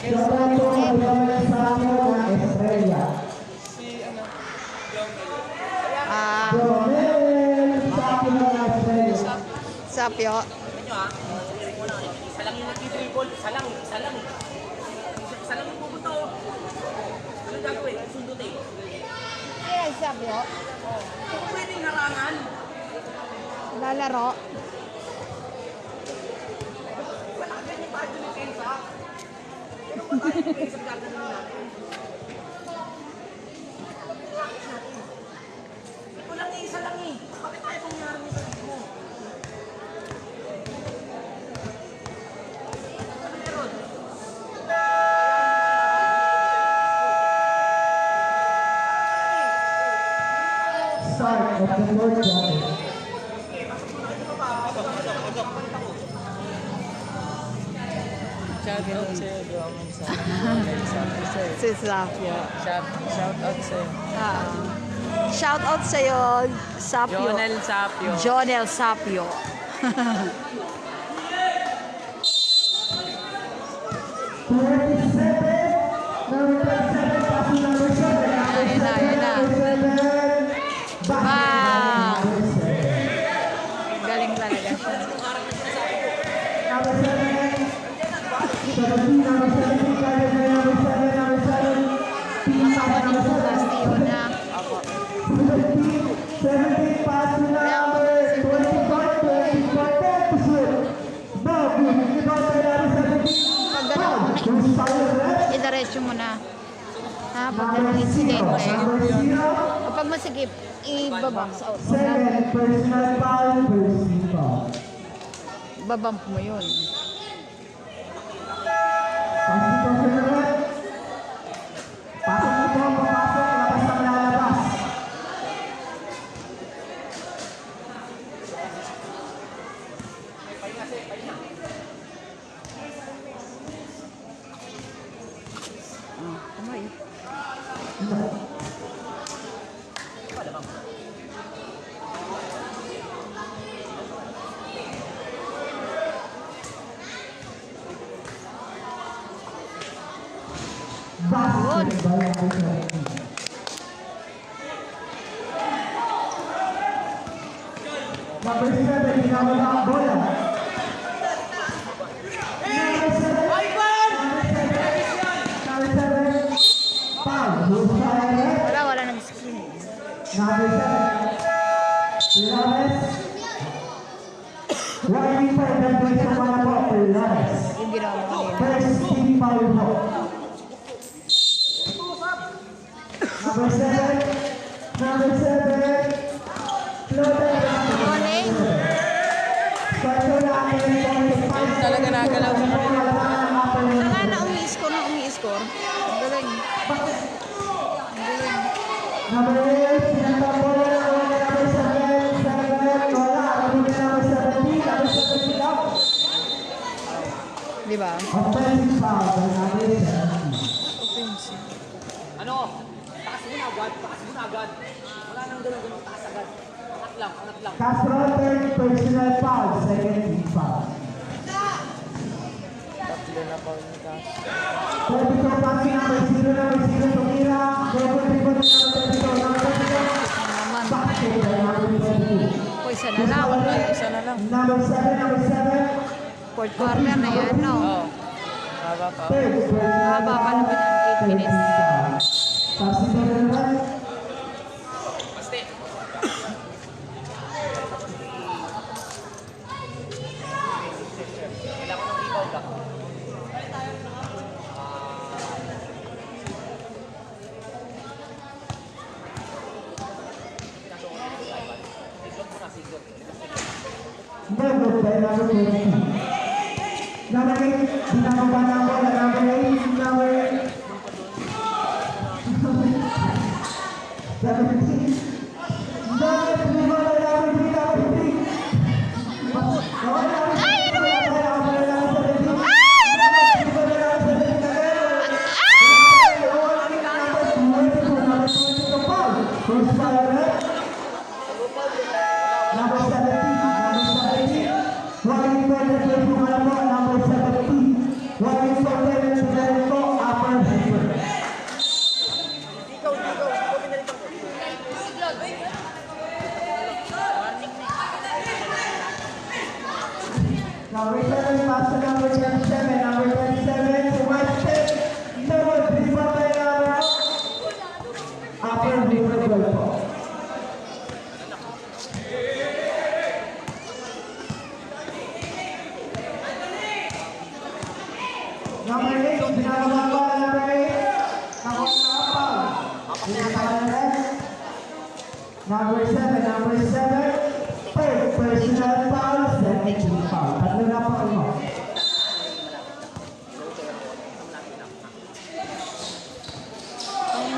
Sarado ang gamay sa akin ng Estrella. Ah, Romel sa akin ng Estrella. Sapyo. Tignan nyo ha. Isa lang yung nag-dribble. Isa lang. Isa lang yung pupunta oh. Anong gagawin? Sundutin. Ayan, Sapyo. Kung pwedeng harangan. Lalaro. Wala ka ganyan pa ito ni Tensa. Pero ba tayo ni Tensa gagawin natin? Ito lang eh. Isa lang eh. Bakit tayo pangyari mo sa mo? Ano meron? Start of the fourth quarter. Shout out sa'yo, Drummond sa Si Sapyo. Shout out sa'yo. Shout out sa'yo, Sapyo. Jonel Sapio. Jonel Sapyo. 27, number 27, pass to number 7. Ayun na. Bang! Galing talaga siya. Number 7, 17, number 17, carried by number 7, number 7. Makawa ni Castillo na. 17, pass to number 24, 24, 10 to shoot. No, good. Rebound by number 17. Pag gano'n, Who's foul left? idiretso mo na. Ha? Pag gano'n incidente. Number 0. Kapag masigip, i-box out mo na. Second, personal foul, first foul. Babump mo yun. Pasok ko sa left. Pasok ito, papasok, labas ang lalabas. Number 7, ginamit ang bola. Number 7, foul. Who's fired? Wala nag-screen. Number 7, Pilares. Warning for the place of one po, Pilares. Yung ginawa mo kanina. First team foul po. Number 7, floater. Morning. Talaga nagalaw sa kanila. Saka na umi-score. Ang galing. Ang galing. Number 8, sinantang bola na number 7, wala. Number 17 out. Di ba? Offensive foul by number 17. Ano? Takas muna agad. Wala nang ganun, takas agad. Angat lang. Castro, third personal foul, second team foul. Tatlo na pa ni Castro. 32 passing, number 0, tumira. Double dribble, number 32, number 32. Naman. Basket by number 22. O, isa na lang. Isa na lang. Number 7. Fourth quarter na yan, no? Oo. Haba pa. Third personal Haba pa naman ang 8 minutes. Passing by number 1. Basta. Kailangan ng rebound ako. Number 10, number 20. Number 8, binababa na ang bola. Number 8, number 17. Number 3, number 3. Ay, ano ba yan? Number 17. Warning for the play po pala po, number 17. Warning for the play po, upper zipper. Number 7, pass to number 27. Number 27, to West State. Number 3 po tayo. Upper zipper goal po. Number 8, binababa ko na number 8. Takot na kapal. Number 7. Third personal foul, second team foul. Tatlo na foul mo.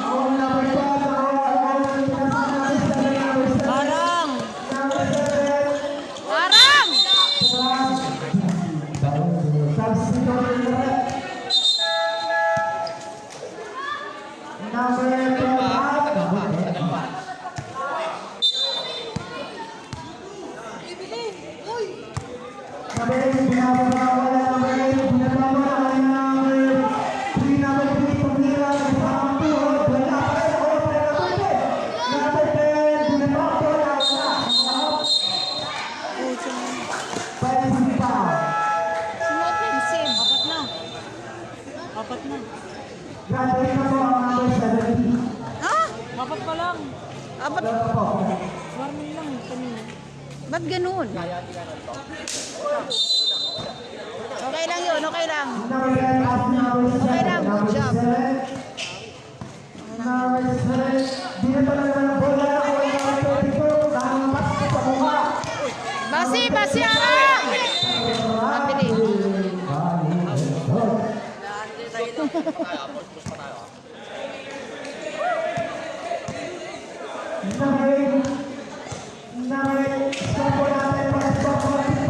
Ang number 12, Parang! number 7. Parang! Sunod na same. Apat na. Graduate na po ang number 70. Ha? Dapat pa lang. Apat? Wala po. Warning lang kanina. Ba't ganun? Okay lang yun, okay lang. Number 10, pass to number 7. Okay lang, good Number job. 7. Number 7. Di na pa naman ang bola. Ako ay number 32. Tamang pass ko sa mukha. Basi, Arang! Mabili. Number 8. Stop po natin para stop po natin.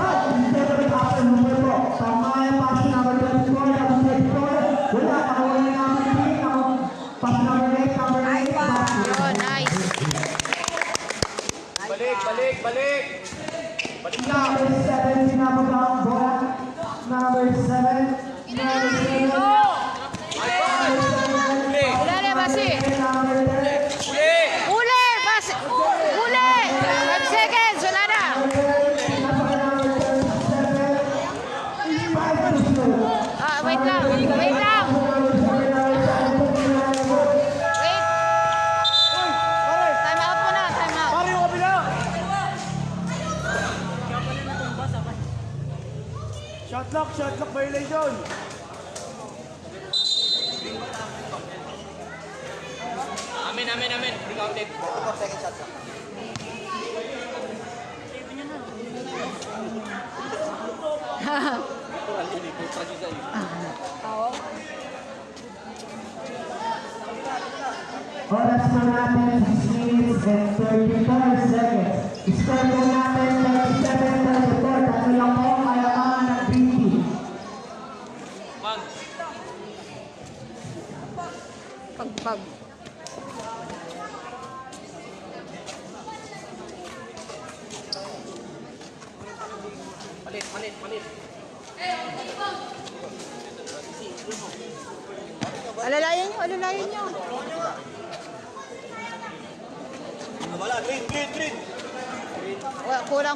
Number 8 after number po. Tama yung pass number 24. Number 24. Wala. Nakawala yung number 3. Pass number 8. Number 8. Yun, nice. Balik. Number 7, sinabog ang bola. Number 7. Number 7. shot clock violation. Amin. Hindi counted. Second shot clock. Oras po natin 6 minutes and 34 seconds. Score po natin 37-34. Tatlo lang po kalamangan ng Green Team. Mang. Pagpag. Malit. Alalayan nyo. Wala, green.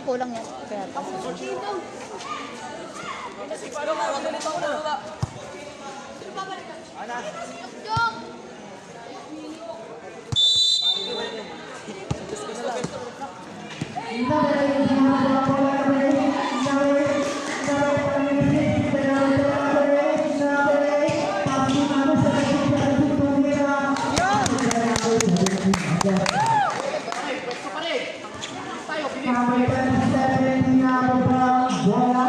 Kulang yan. Kaya Number 27, Tinababa, bola.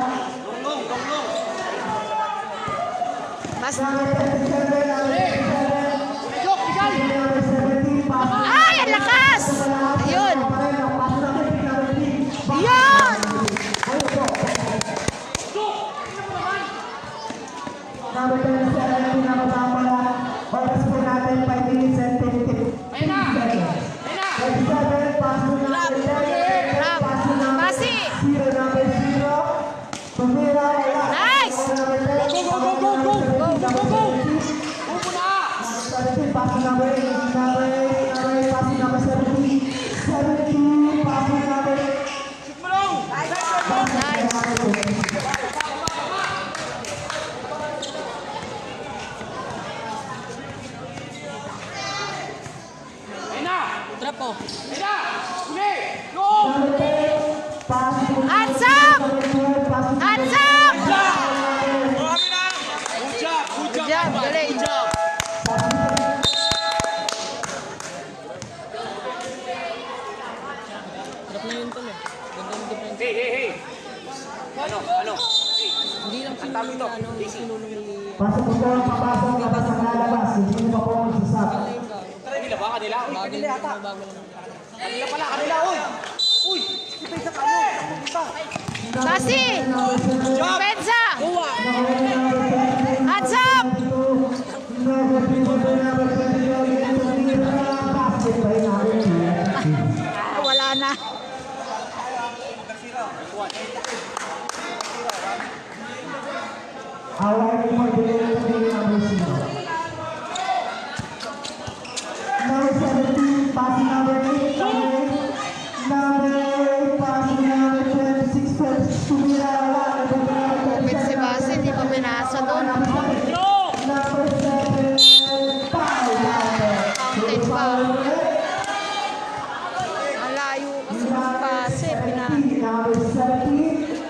mas... Number 27, number 17, pass. Ay, ang lakas! Ayun! Ayun! Number 27, Tinababa, bola. Oras po natin 5 minutes and 50 seconds. 27, pass to number 11. Ram! Pass to number Pasi! 0, number 0. Tumira, wala. Nice! Pass to number 8, pass to number 17. 17, pass to number Nice! Trap mo. number 10. Pass to Hands up! number 12, pass to Hands up! Good job. Good job, galing. Hey. Ano? Hindi lang Ang tawag ito. Daisy. Pasok po po ang papasok labas ang lalabas. Hindi mo pa po magsasap. Kanila ba? Kanila? Uy, kanila yata. Kanila pala. Uy, kita isa ka mo. Pasi! Pensa! Hands up! Wala na. Away mo mag-delay number 0. Number 17, passing number 8, number 8, passing number 26, tumira, wala, Wait, si Basi, hindi pa pinasa doon. number 7, foul, Counted pa. Ang layo kasi ng Basi. number 17,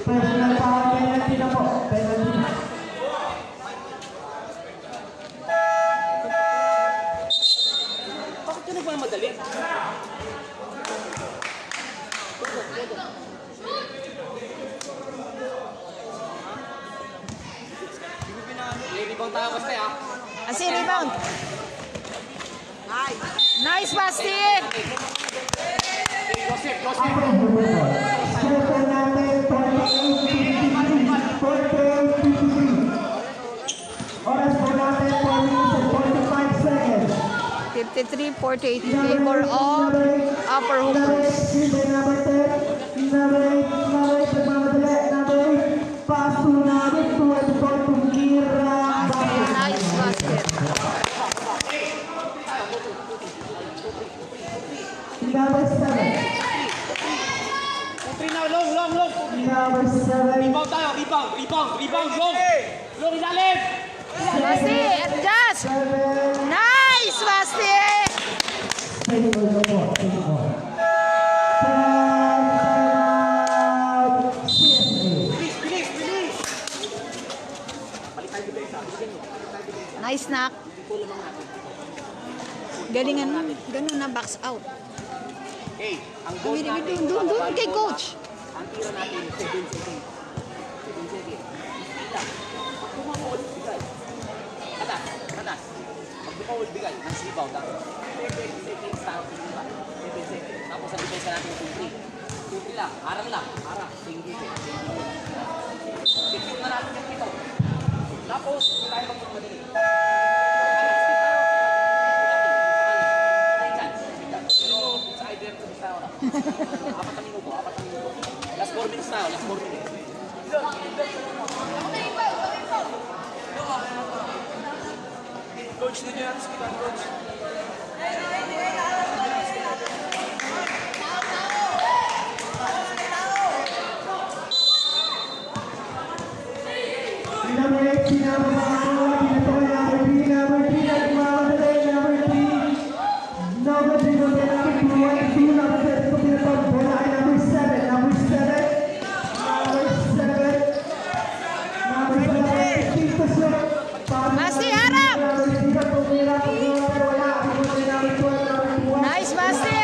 personal foul, penalty na po, penalty. Bakit yun ba madali? Rebound tayo basta ah. Asi, rebound. Nice, Basti! Joseph. Score natin 48-53. Oras po natin 4 minutes and 45 seconds. 53-48 in favor of Upper Hookers. Number 10, number 8, nagmamadali, number 8, pass to number 2 and 4 to Mira. Nice basket. Number 7, Long. number 7, Rebound tayo, rebound, long. Long ilalim. Basti, adjust! Nice, Basti! Stay for the ball. Ito lamang natin. Galingan mo. Ganun na, box out. Okay, ang goal natin. Doon kay coach. Ang tira natin, 7 seconds. 7 seconds. Tila. Pag tumawal, bigay. Katas, katas. Pag tumawal, bigay. Ng sibaw. 7 seconds tayo. 7 seconds. Tapos ang depensa natin, 2-3. 2-3 lang. Harang lang. Harang. Single. Secure na natin yung pito. Tapos, hindi tayo magpamadali. Apat na minuto. Last 4 minutes na. Last 4 minutes. Coach, din yan. Coach. Number 8, Basti, harap! Nice, Basti!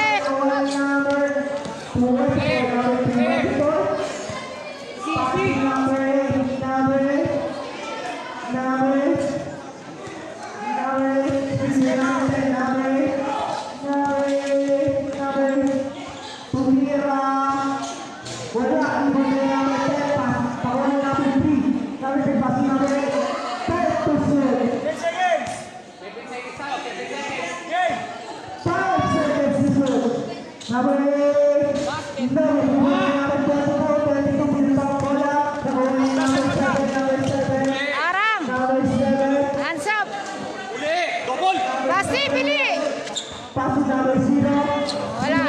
Aram! Hands up! Uli! Double! Basti, pili! Wala.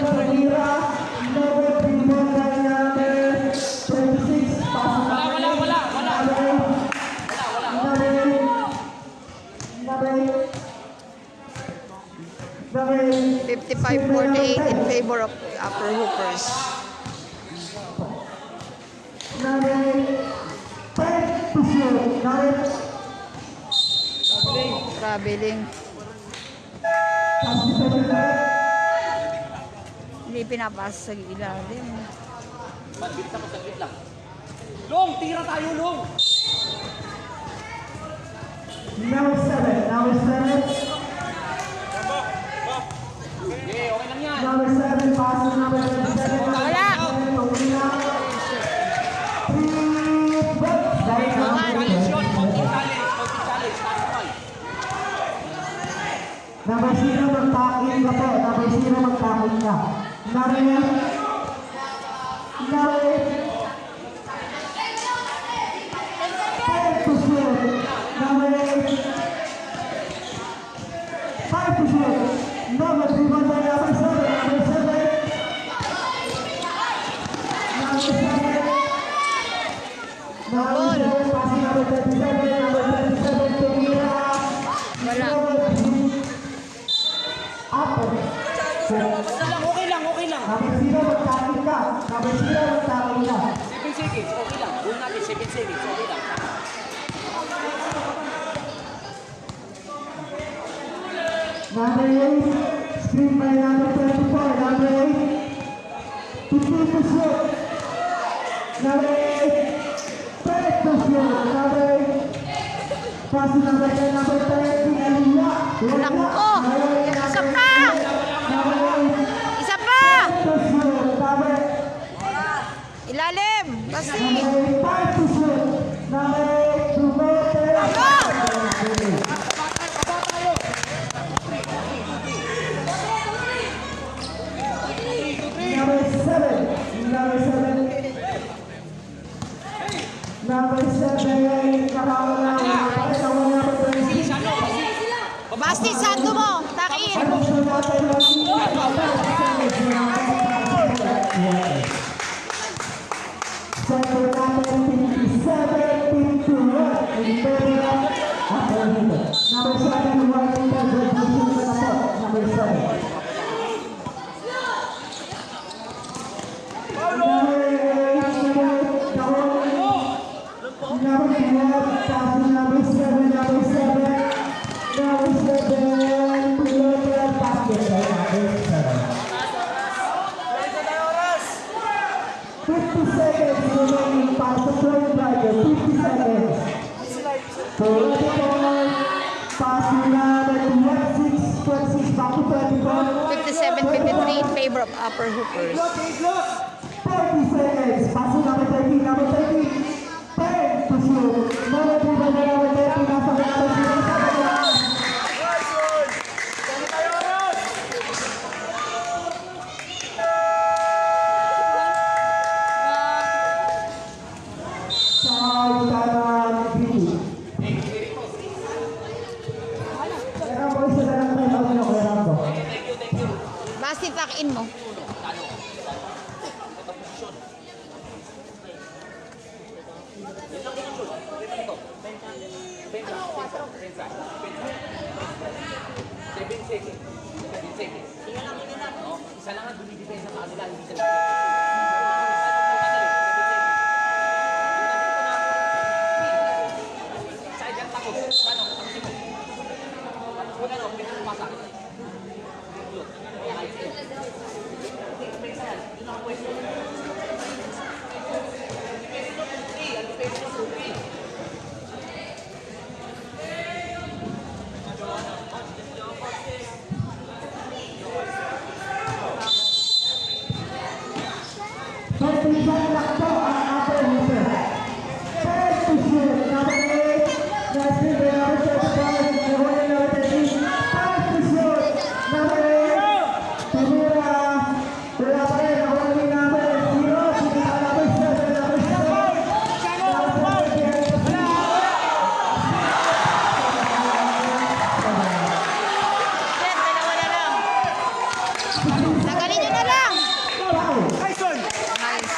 Number 55-48 in favor of Upper Hoopers. Traveling. Hindi pinapasa sa ilalim. Magbilis ako, saglit lang. Long! Tira tayo, Long! Number 7. Okay, okay lang yan. Number 7, pass to number 27. Wala. Challenge yun. Konting challenge. Konting challenge. Tatakal. Number 0, magtakin ka po. Number 0, magtakin ka. Number 5 to shoot. Number 8. 5 to shoot. Number 3, number 7. Number 7. Passing number 37. Number 37, Tumira. Wala. Okay lang. Number 0, magtakin ka. Number 0, magtakin ka. 7 seconds. Okay lang. Goal natin, 7 seconds. Okay lang. Number 8, screen by number 24. Number 8, 15 to shoot. Number 8, 10 to shoot. Number 8, pass to number 10, number 30, Aliyah. Nako! Isa pa! Number 8, Isa pa! to shoot. Number Ilalim! Basti! 5 to shoot. Number 8, Dumote. Number 7. Number 7, Kakawala. Basti, sando mo! Takin! Number 7, kilometer basket by number 7. 50 seconds remaining para sa third driver. 50 seconds. For the ball, pass na 26 back to 24. 57-53 in favor of Upper Hoopers. 40 seconds. Passing number 13. Number 13. 10 to shoot. Number 3 by number 13. Nasa number 0. Side kanan kiri. Kaya mo isa na lang tayo. Ano ko yan ako? Basti tuck in mo. Isa lang ang dumidepensa sa kanila, hindi sila. Side yan tapos. Paano? Tapusin mo. Tapos mo na, okay na pumasa. Yun. Kaya ayos yun. Depensa yan. Yun ang pwesto. Depensa mo, tupi. Pagpisan lang po ang upper hooper. 10 to shoot. Number 8. Nasib by number 35. Nahuli number 13. 5 to shoot. Number 8. Tumira. Wala pa rin. Nahuli number 0. Sinita number 7. Number 7. Number 7. Dalawa na lang. Tanggalin nyo na lang. Foul. Nice.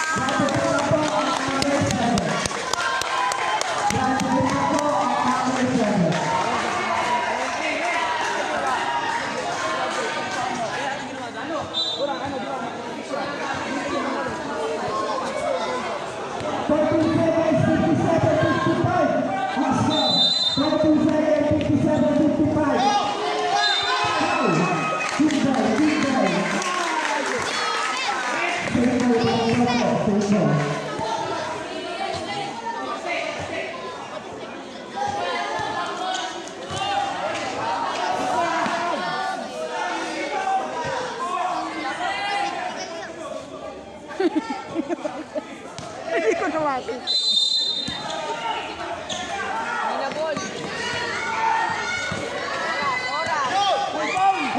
Hindi ko nawasin.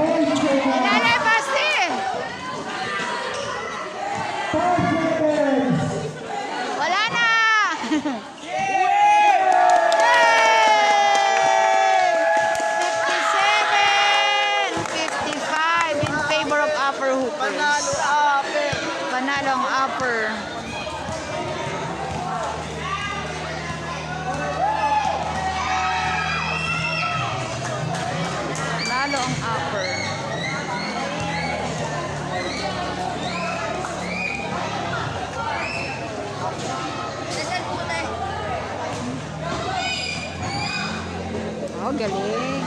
Inalay, Basti! Wala na! Yay! 57-55 in favor of Upper Hoopers. Panalo ang Upper. Panalo ang Upper. Oh, galing.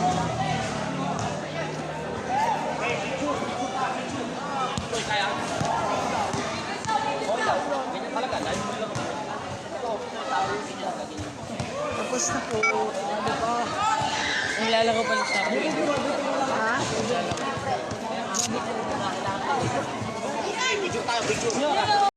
Tapos na po. Nilalaro pa lang sa akin. Ha? Video tayo, video.